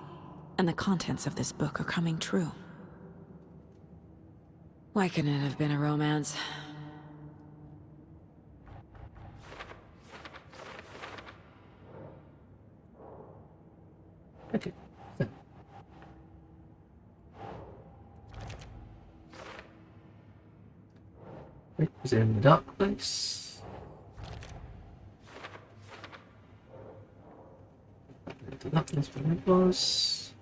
And the contents of this book are coming true. Why couldn't it have been a romance? Okay. It was in the Dark Place. The Dark Place where it was.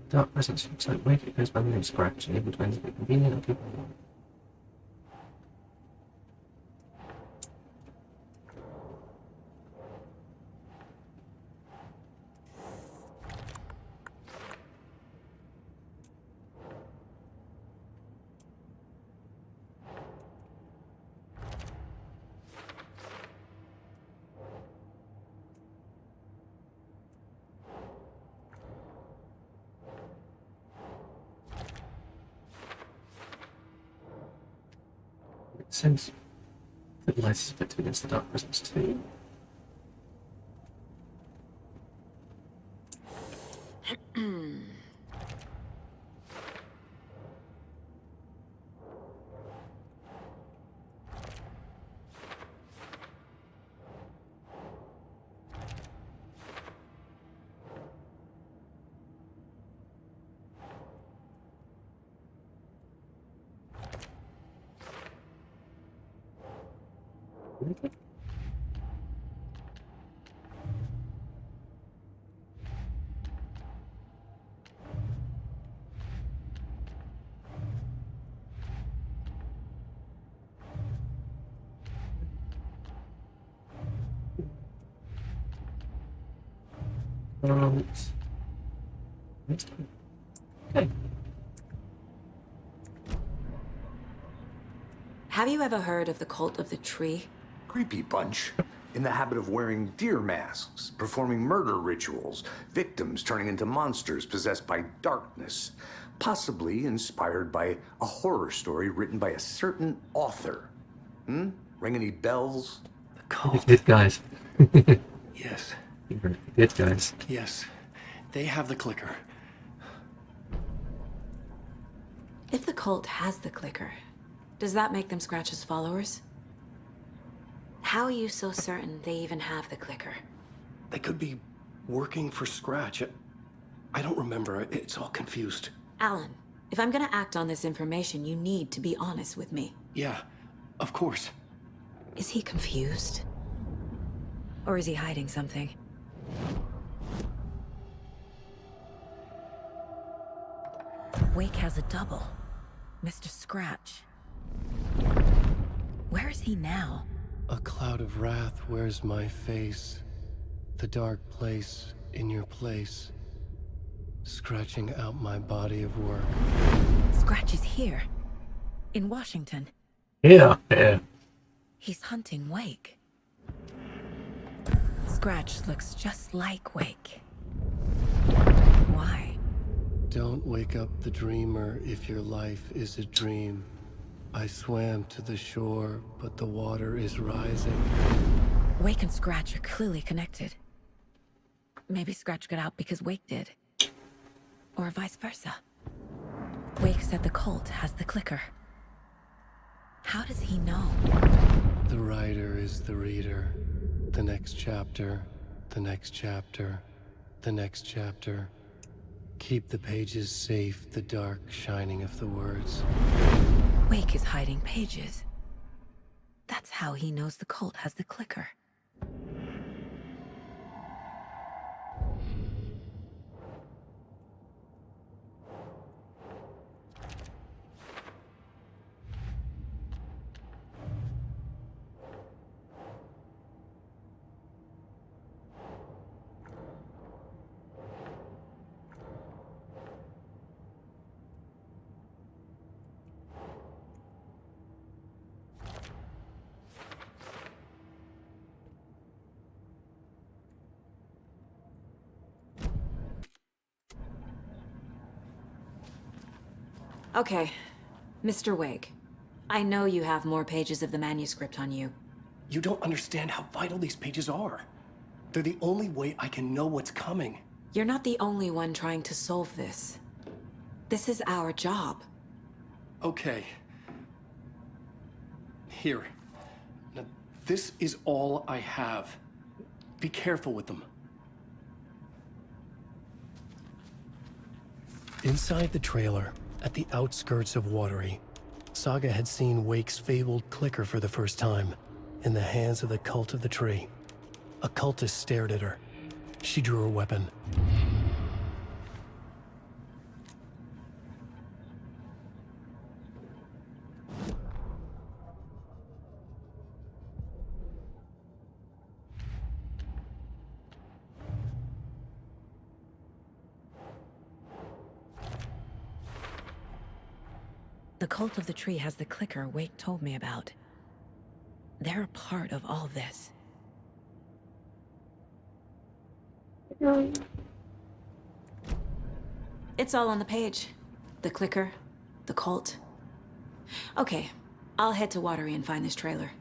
Dark presence looks like Wake. It goes by the name Scratch, and able to enter the convenient of people. Sense that light is effective against the dark presence too. Okay. Have you ever heard of the Cult of the Tree? Creepy bunch. In the habit of wearing deer masks, performing murder rituals, victims turning into monsters possessed by darkness, possibly inspired by a horror story written by a certain author. Ring any bells? The cult. Good guys. Yes. Good guys. Yes. They have the clicker. If the cult has the clicker, does that make them Scratch's followers? How are you so certain they even have the clicker? They could be working for Scratch. I don't remember. It's all confused. Alan, if I'm gonna act on this information, you need to be honest with me. Yeah, of course. Is he confused? Or is he hiding something? Wake has a double. Mr. Scratch. Where is he now? A cloud of wrath wears my face. The dark place in your place. Scratching out my body of work. Scratch is here. In Washington. Yeah. He's hunting Wake. Scratch looks just like Wake. Why? Don't wake up the dreamer if your life is a dream. I swam to the shore, but the water is rising. Wake and Scratch are clearly connected. Maybe Scratch got out because Wake did. Or vice versa. Wake said the cult has the clicker. How does he know? The writer is the reader. The next chapter, the next chapter, the next chapter. Keep the pages safe, the dark shining of the words. Wake is hiding pages. That's how he knows the cult has the clicker. Okay, Mr. Wake. I know you have more pages of the manuscript on you. You don't understand how vital these pages are. They're the only way I can know what's coming. You're not the only one trying to solve this. This is our job. Okay. Here. Now, this is all I have. Be careful with them. Inside the trailer, at the outskirts of Watery, Saga had seen Wake's fabled clicker for the first time, in the hands of the Cult of the Tree. A cultist stared at her. She drew her weapon. The cult of the tree has the clicker Wake told me about. They're a part of all this. It's all on the page. The clicker, the cult. Okay, I'll head to Watery and find this trailer.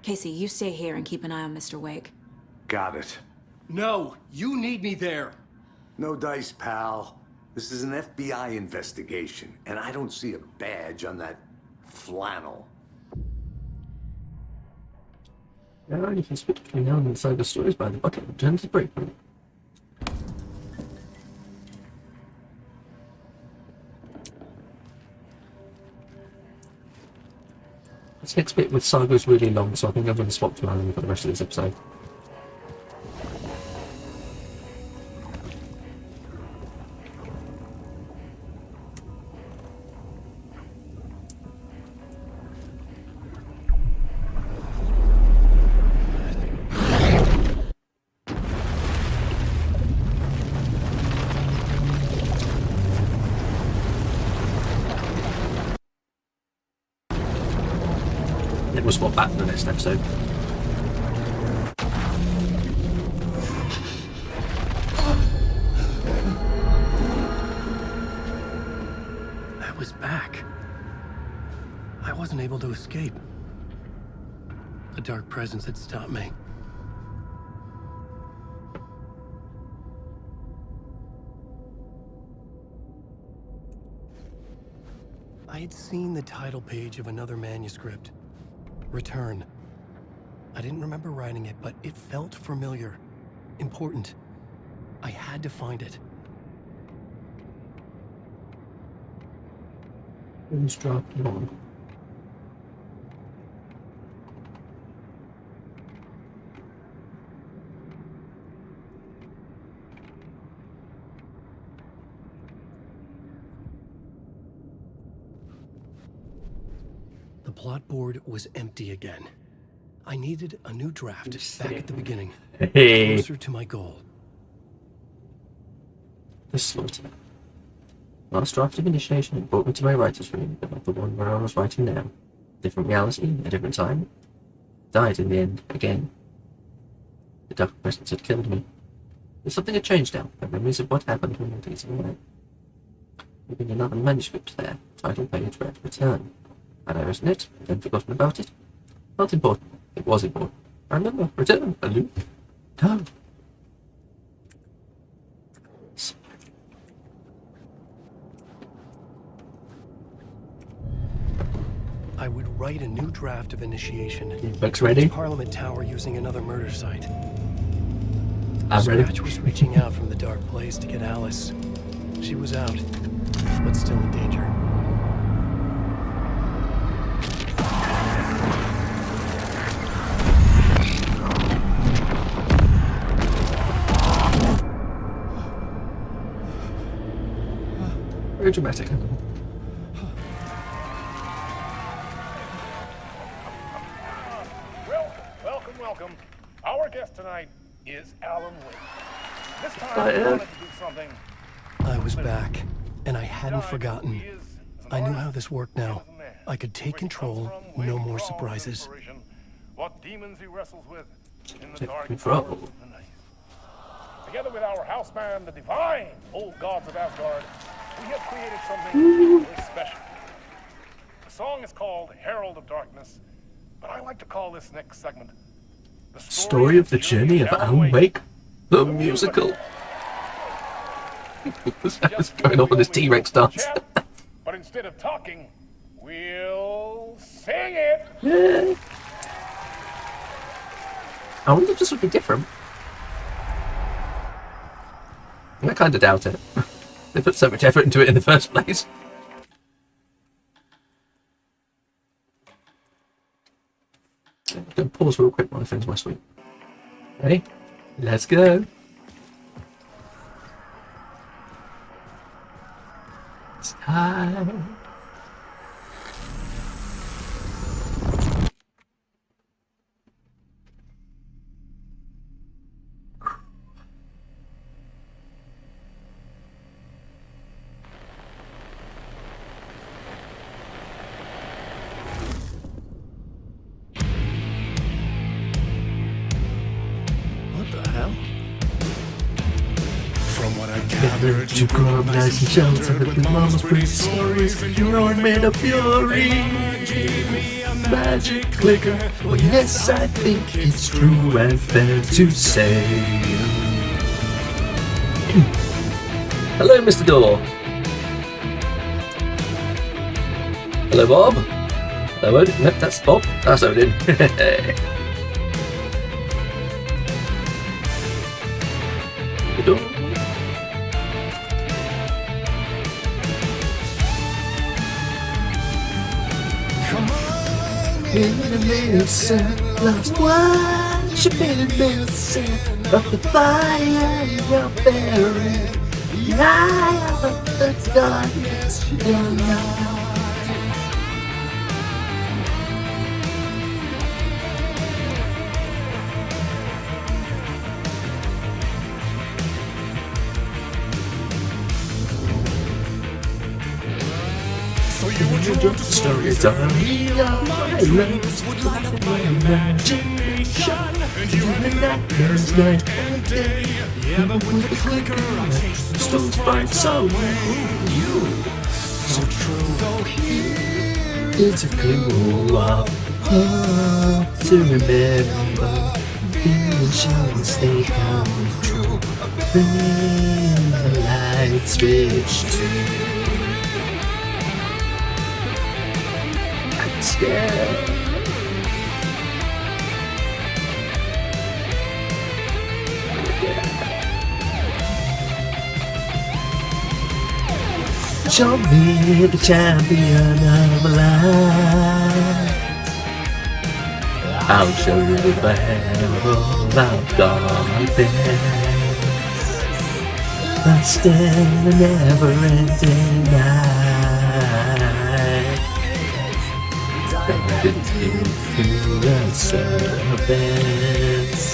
Casey, you stay here and keep an eye on Mr. Wake. Got it. No, you need me there. No dice, pal. This is an FBI investigation, and I don't see a badge on that flannel. Now you can switch between Alan and Saga stories by the button. Return to the break room. This next bit with Saga is really long, so I think I'm going to swap to Alan for the rest of this episode. Then we'll swap back for the next episode. I was back. I wasn't able to escape. A dark presence had stopped me. I had seen the title page of another manuscript. Return. I didn't remember writing it, but it felt familiar. Important. I had to find it. Instruct log. The plot board was empty again. I needed a new draft back at the beginning. Hey. Closer to my goal. The slaughter. Last draft of initiation had brought me to my writer's room, but not the one where I was writing now. Different reality, a different time. Died in the end, again. The dark presence had killed me. But something had changed now. My memories of what happened were not easy away. Leaving another manuscript there, title page read Return. Had I written it, then forgotten about it? Not important. It was important. I remember. Return. A loop. No. I would write a new draft of initiation. Looks ready. Parliament Tower using another murder site. I'm ready. Scratch was reaching out from the dark place to get Alice. She was out, but still in danger. Very dramatic. Welcome. Our guest tonight is Alan Wake. This time I we wanted to do something. I was back, and I hadn't forgotten. I knew how this worked now. I could take control, no more surprises. What demons he wrestles with in the Take dark control. hours of the night. Together with our house band, the divine Old Gods of Asgard, we have created something very special. The song is called Herald of Darkness, but I like to call this next segment the Story of the Journey of Alan Wake, the musical. It's going off on this T-Rex dance. But instead of talking, we'll sing it. Yeah. I wonder if this would be different. I kind of doubt it. They put so much effort into it in the first place. I'm going to pause real quick while I finish my sweep. Ready? Let's go. It's time. Father to grow up nice and sheltered with mama's pretty stories. You're made of fury. Magic clicker. Well, yes, I think it's true and fair to say. Hello, Mr. Door. Hello, Bob. Hello, Odin. Nope, that's Bob. That's Odin. The door. In the listen, last worshiping and listen of the fire you're bearing. The eye of the darkness you're not. The story time. I love like my imagination. Doing that there's night and day. Yeah, but with the clicker I chase the stones by so you. So true. So here it's a clue of hope to remember. Visions they come true. Bring the light switch to. Scared. Show me the champion of life. I'll show you the Herald of Darkness. Lost in the never-ending night. Into the surface.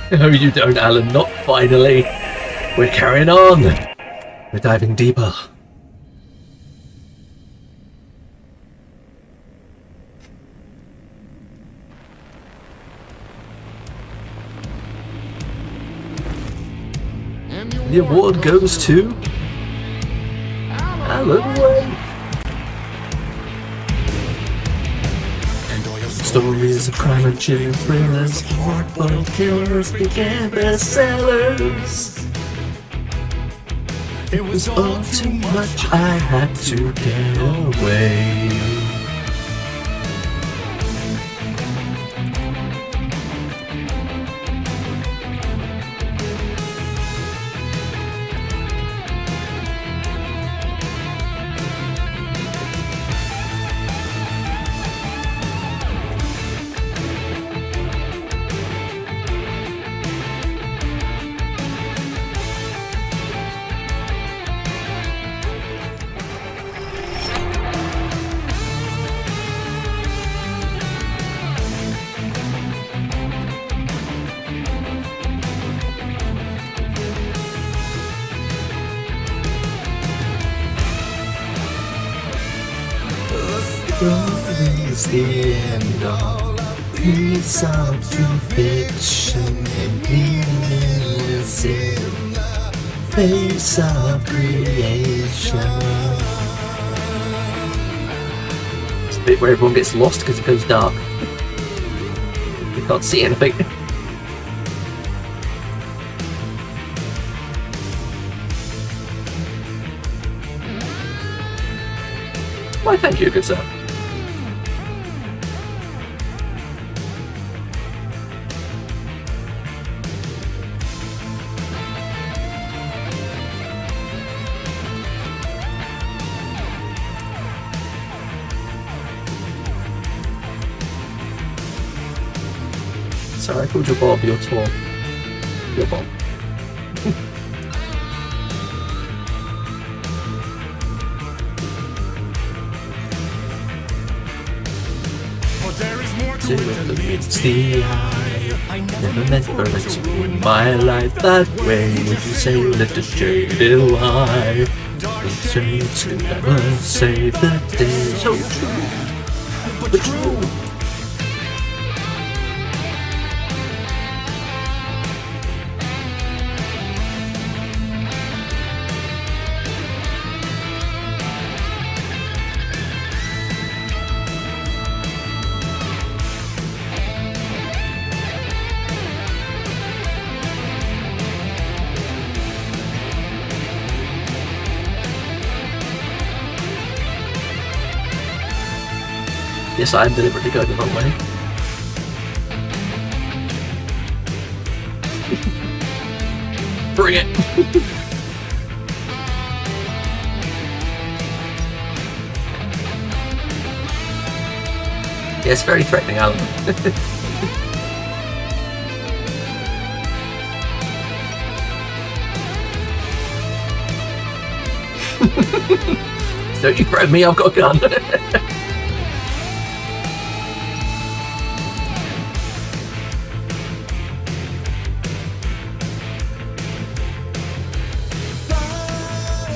No, you don't, Alan. Not finally. We're carrying on. We're diving deeper. The award goes to Alan Wake. Stories of crime and chilling thrillers, hardboiled killers became bestsellers. It was all too much, I had to get away. Is the end of piece of true fiction and is in the face of creation. It's a bit where everyone gets lost because it goes dark. You can't see anything. Why, thank you, good sir. Sorry, I called you Bob, you're tall. You're Bob. see what meets the eye. Never meant for it to be my life that way. Would you say lift a jaded lie? Saints can never save the day. So true, but true. Yes, I'm deliberately going the wrong way. Bring it! Yeah, it's very threatening, Alan. Don't you grab me, I've got a gun.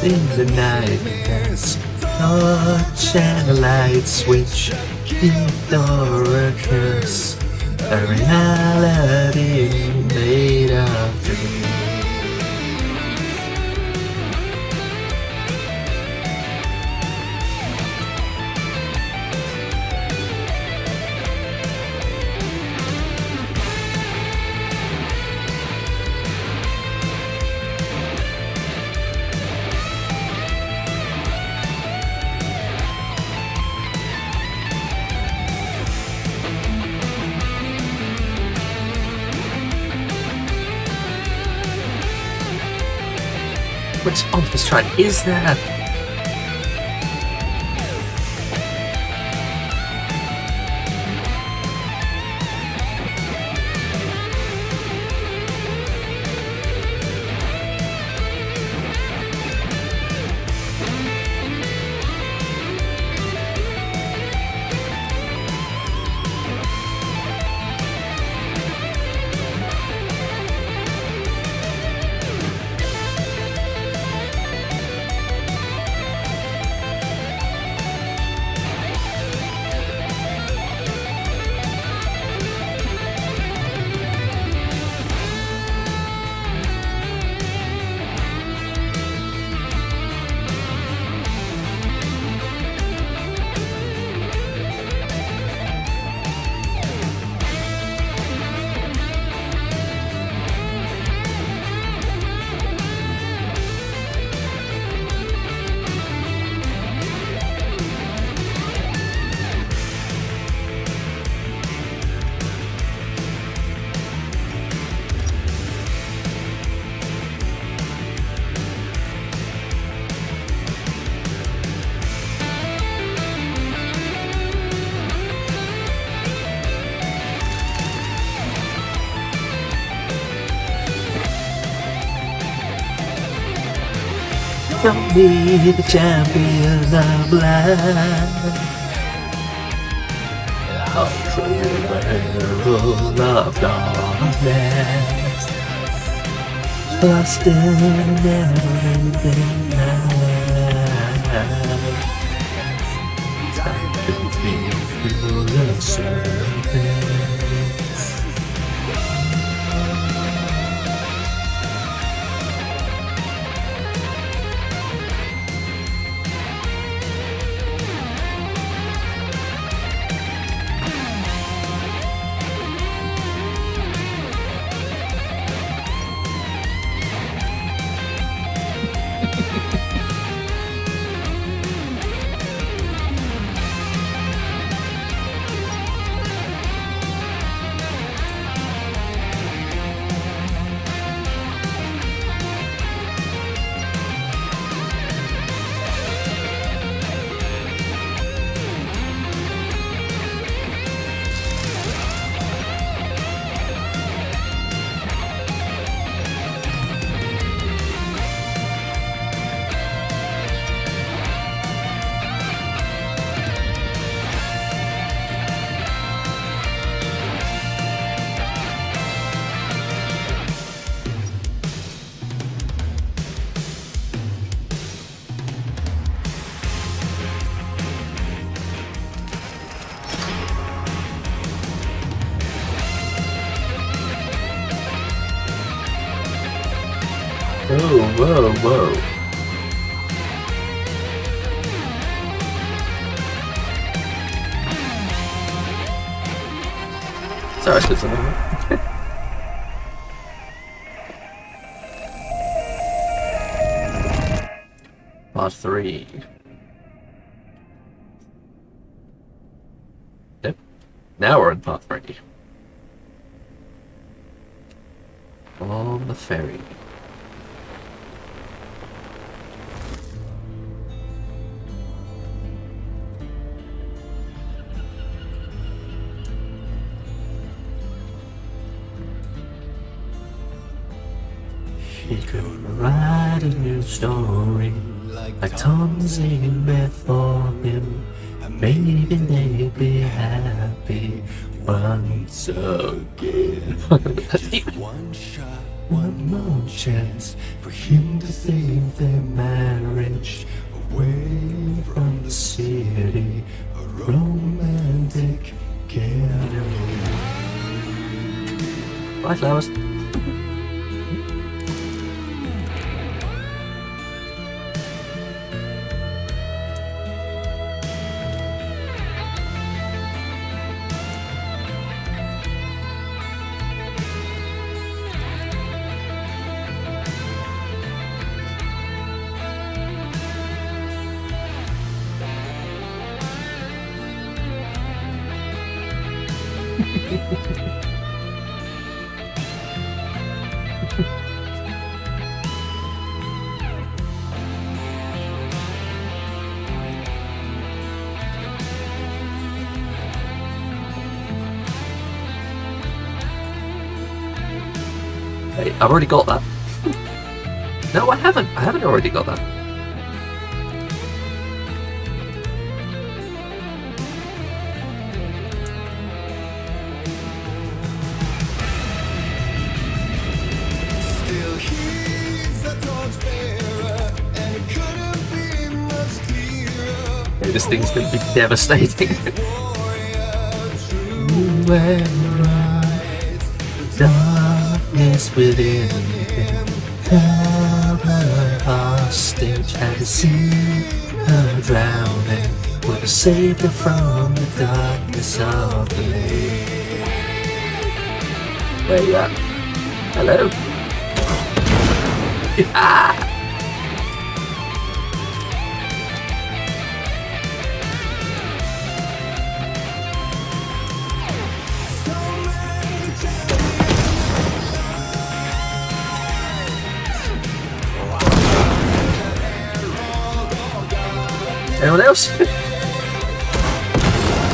In the night, there's touch and a light switch. Gift or a curse, a reality made of dreams. Which of this track is there? Don't be the champion of life. Control the herald of darkness. Lost in everything night. Time to be through the surface. Whoa, whoa. Sorry, I spit something. Part 3. Yep. Now we're in part 3. On the ferry. He could write a new story like Tom's in before him. Maybe they'd be happy once again. Just one shot, one more chance for him to save their marriage away from the city. A romantic getaway. Bye, flowers. Hey, I've already got that. No, I haven't. I haven't already got that. Still he's a torchbearer, and it couldn't be much clearer. Hey, this thing's gonna be devastating. You and I, darkness within him, held her hostage and seen her drowning. Would have saved her from the darkness of the lake. Where you at? Hello? Yeah. Anyone else? There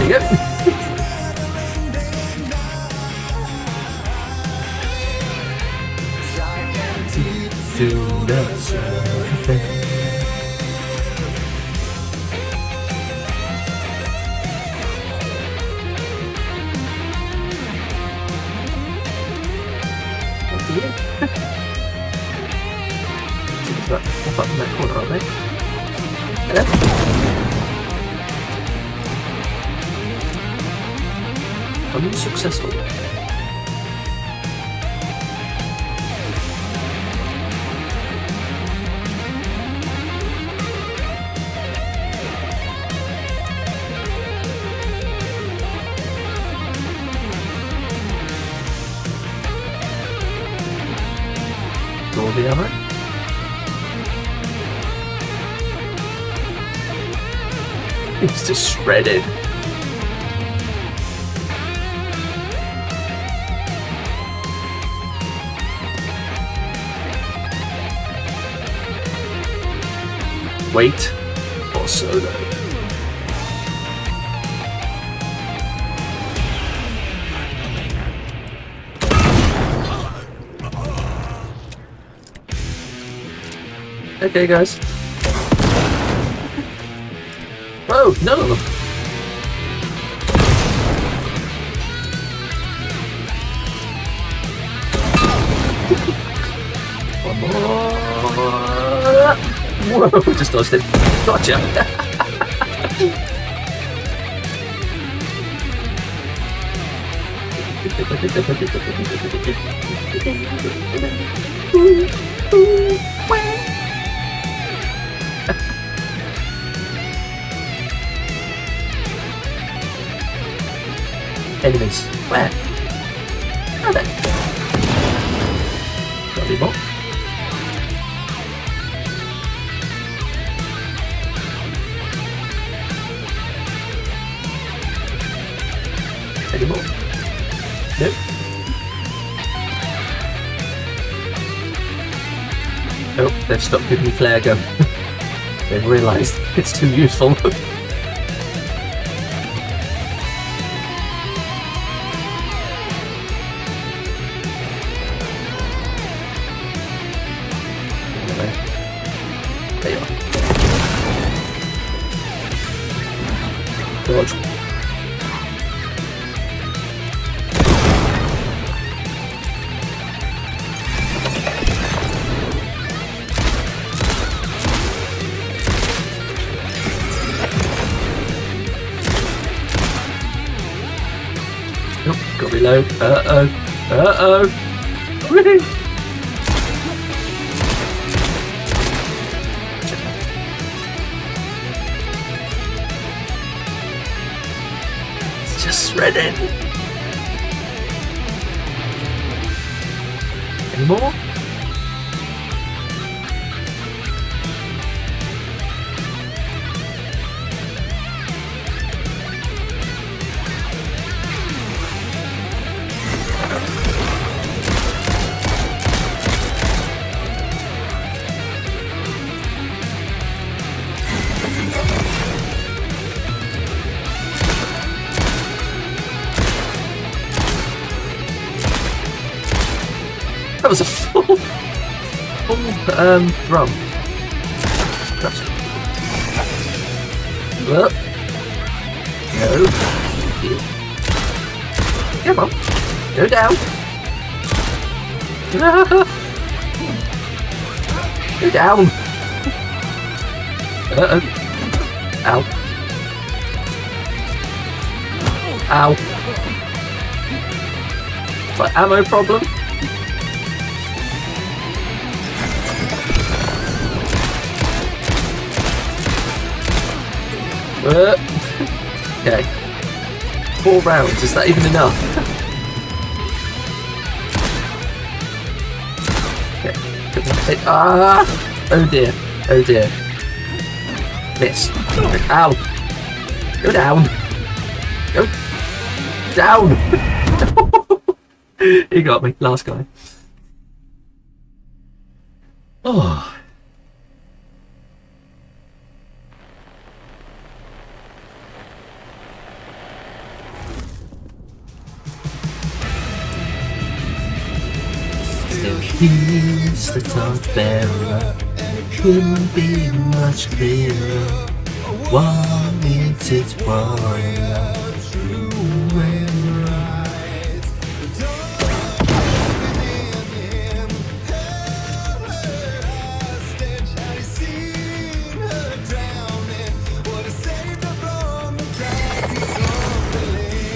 you go. Do that sort of thing. Pop up in that corner, aren't they? Hello? I'm successful. All the other. It's just shredded. Wait or solo. Okay, guys. Whoa, no! One more. Whoa, just dodged it. Gotcha. Enemies. Where? Oh, there. Got any more? Any more? Nope. Oh, they've stopped giving me flare gun. They've realised it's too useful. There you are. Dodge. Nope, got to reload. Uh-oh. Uh-oh. Woohoo! It's just shredded. Any more? That was a full drum. Trust. Up. No. Come on. Go down. Go down. Uh-oh. Ow. Ow. What, ammo problem? Okay. 4 rounds, is that even enough? Okay. Ah! Oh dear. Oh dear. Miss. Ow! Go down! Go down! He got me, last guy. Oh. He's the torchbearer, couldn't be much clearer. One minute warrior, true and right. The darkness within him held her hostage. Had he seen her drowning? Would have saved her from the darkness of the lake.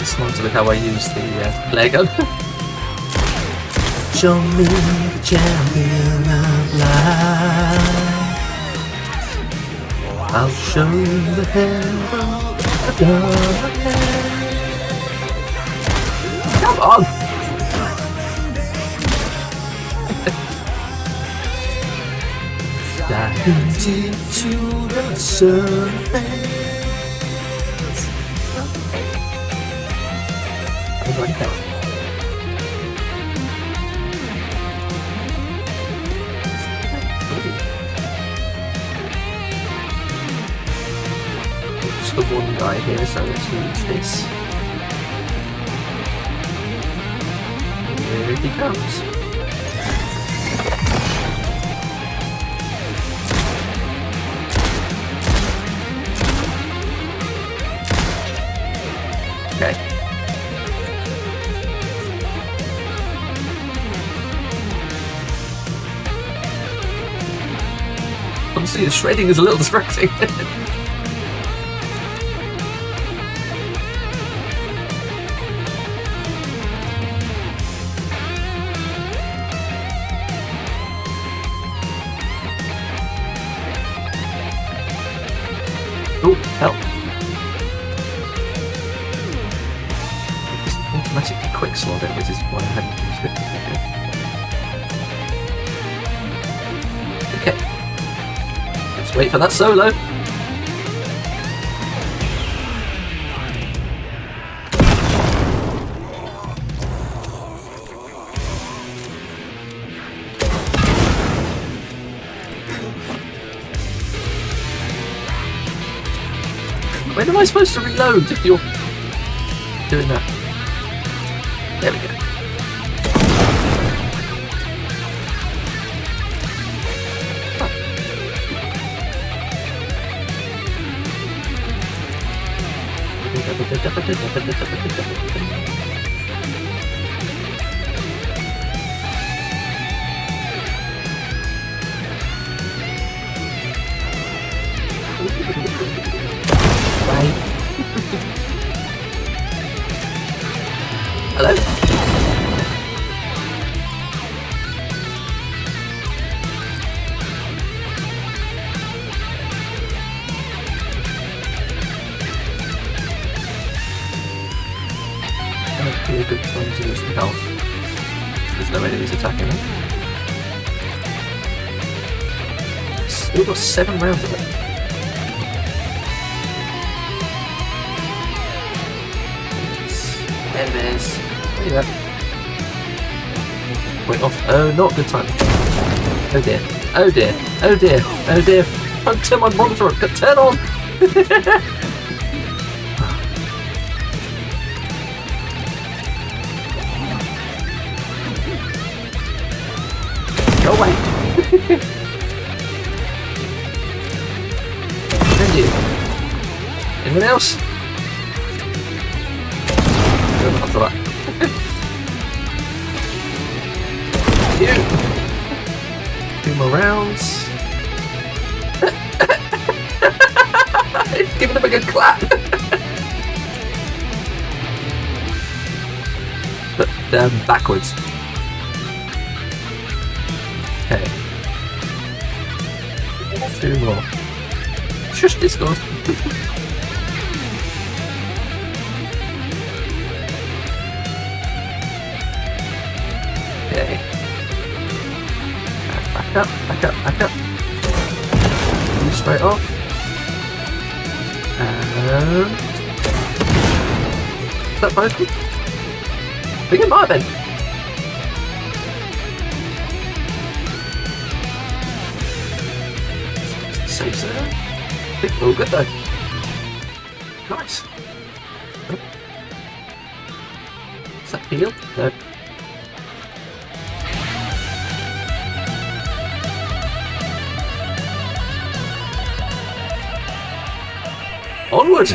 Smarter with how I use the flare gun. Show me the champion of life. I'll show you the Herald of Darkness. Come on! Diving deep to the surface. Like that. Just the one guy here, so let's use this. Here he comes. Okay. Honestly, the shredding is a little distracting. This is why I hadn't used it. Okay. Let's wait for that solo. When am I supposed to reload if you're doing that? There we go. Hello? Might be a good time to use the health. There's no enemies attacking me. Still got 7 rounds of it. There it is. There you go. Wait off. Oh, not good time. Oh dear. Oh dear. Oh dear. Oh dear. Don't turn my monitor on. Turn on. Go away. And you. Anyone else? After that. You. 2 more rounds. Giving him a good clap. But backwards. Okay. 2 more. Shush, Discord. Okay. Back up, back up, back up. Move straight off. And... Is that both? I think it might have been. Safe there. I think we're all good though. Nice. Oh. Is that heal? No. Onward!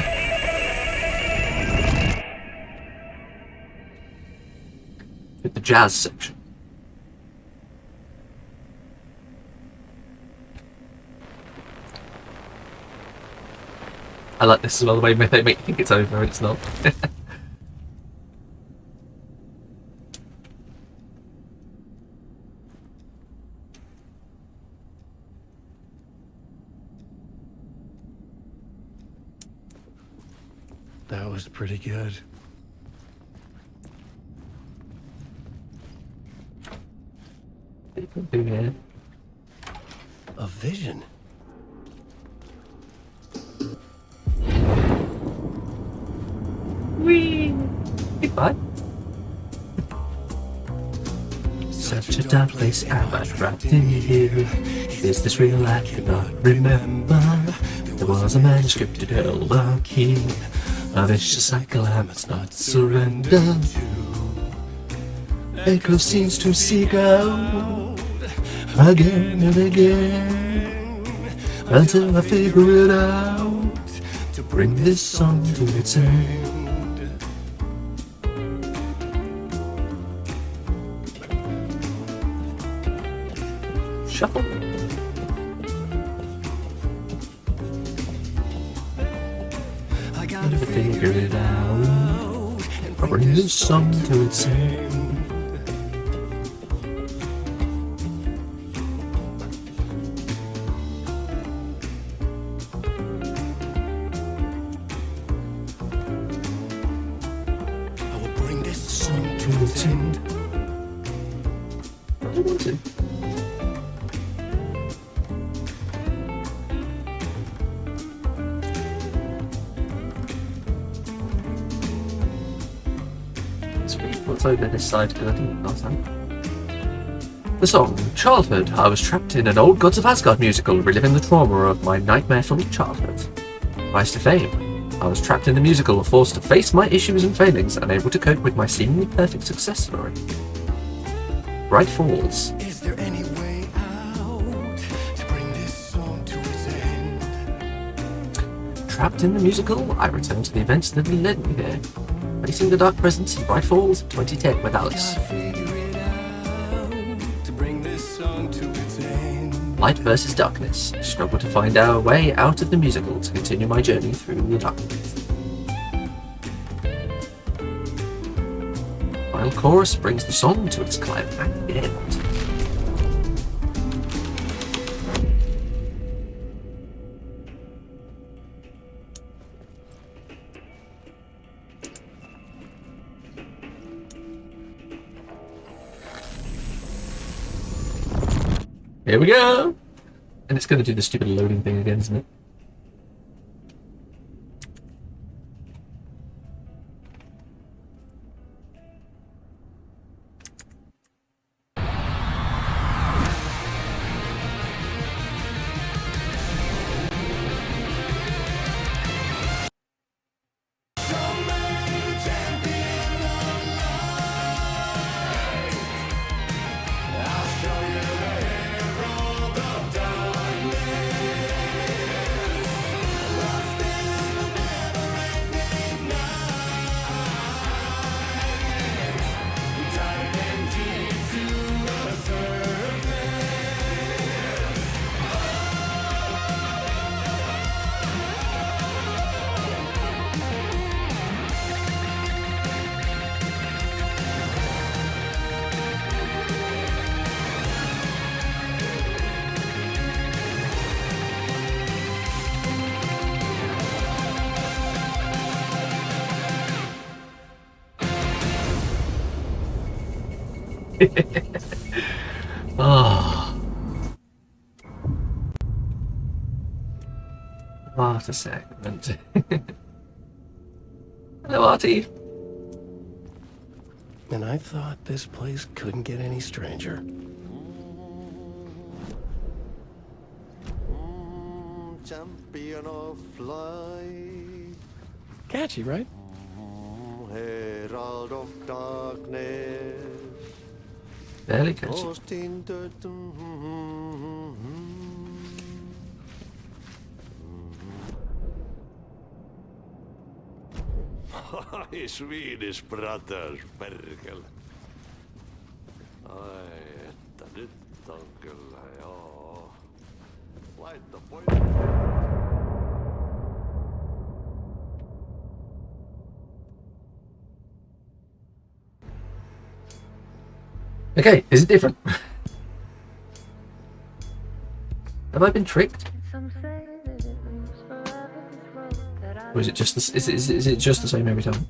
With the jazz section. I like this as well, the way they make you think it's over and it's not. That was pretty good. Yeah. A vision. Whee! Goodbye. Such a dark place, I'm trapped in here. Is this real? I cannot remember. There was a manuscript that held a key. A vicious cycle I must not surrender to. Echo seems to seek out again and again until I figure it out to bring this song to its end. Shuffle. I gotta figure it out. I'll bring this song to its end. I will bring this song to its end. I don't want to. Let's read what's over this side because I didn't last time. The song, Childhood. I was trapped in an Old Gods of Asgard musical, reliving the trauma of my nightmare-filled childhood. Rise to fame. I was trapped in the musical, forced to face my issues and failings, unable to cope with my seemingly perfect success story. Bright Falls. Is there any way out to bring this song to its end? Trapped in the musical, I returned to the events that led me there. Facing the dark presence in Bright Falls 2010 with Alice. Gotta figure it out to bring this song to its end. Light versus darkness. I struggle to find our way out of the musical to continue my journey through the darkness. Final chorus brings the song to its climactic end. Here we go! And it's going to do the stupid loading thing again, isn't it? Oh. What a segment. Hello, Artie. And I thought this place couldn't get any stranger. Champion of flight. Catchy, right? Herald of Darkness. Barely catchy. Lost in the Swedish brothers, perkele. Ai, että nyt on kyllä, joo. Laita pois. Okay, is it different? Have I been tricked? Or is it just the, is it just the same every time?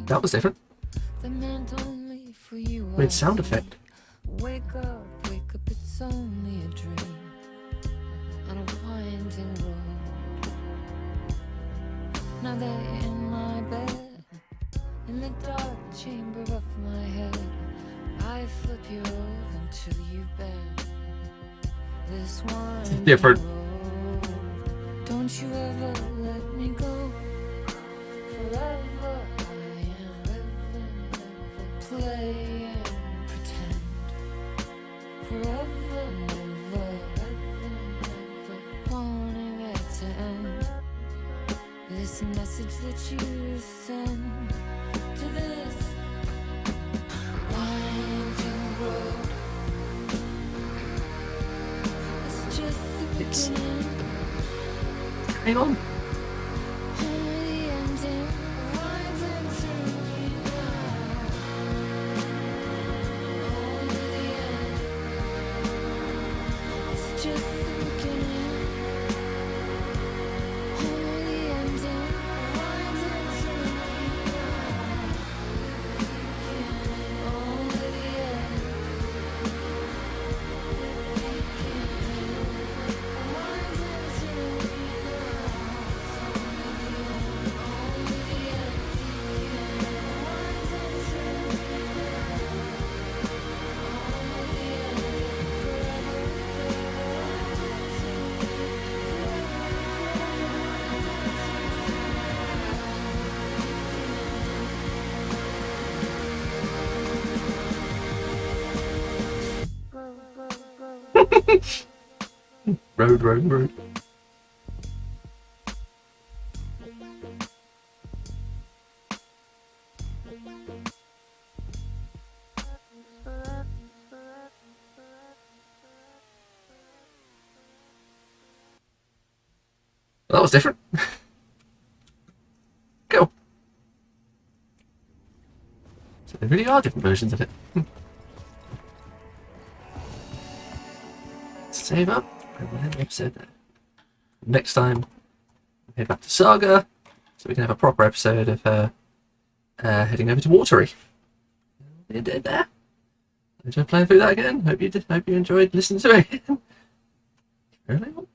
That was different. Weird sound effect. Wake up, it's only a dream on a winding road. Now they're in my bed, in the dark chamber of my head. I flip you over until you bend. This one Different. Don't you ever let me go. Forever I am living, play and pretend. Forever, never, wanting it to end. This message that you send to this winding road. It's just the beginning. Hang on. Only the ending. Road, road, road. Well, that was different. Cool. So there really are different versions of it. Save up, and we'll end the episode there. Next time, we'll head back to Saga, so we can have a proper episode of heading over to Watery. We did there. I enjoyed playing through that again. Hope you did. Hope you enjoyed listening to it. Really?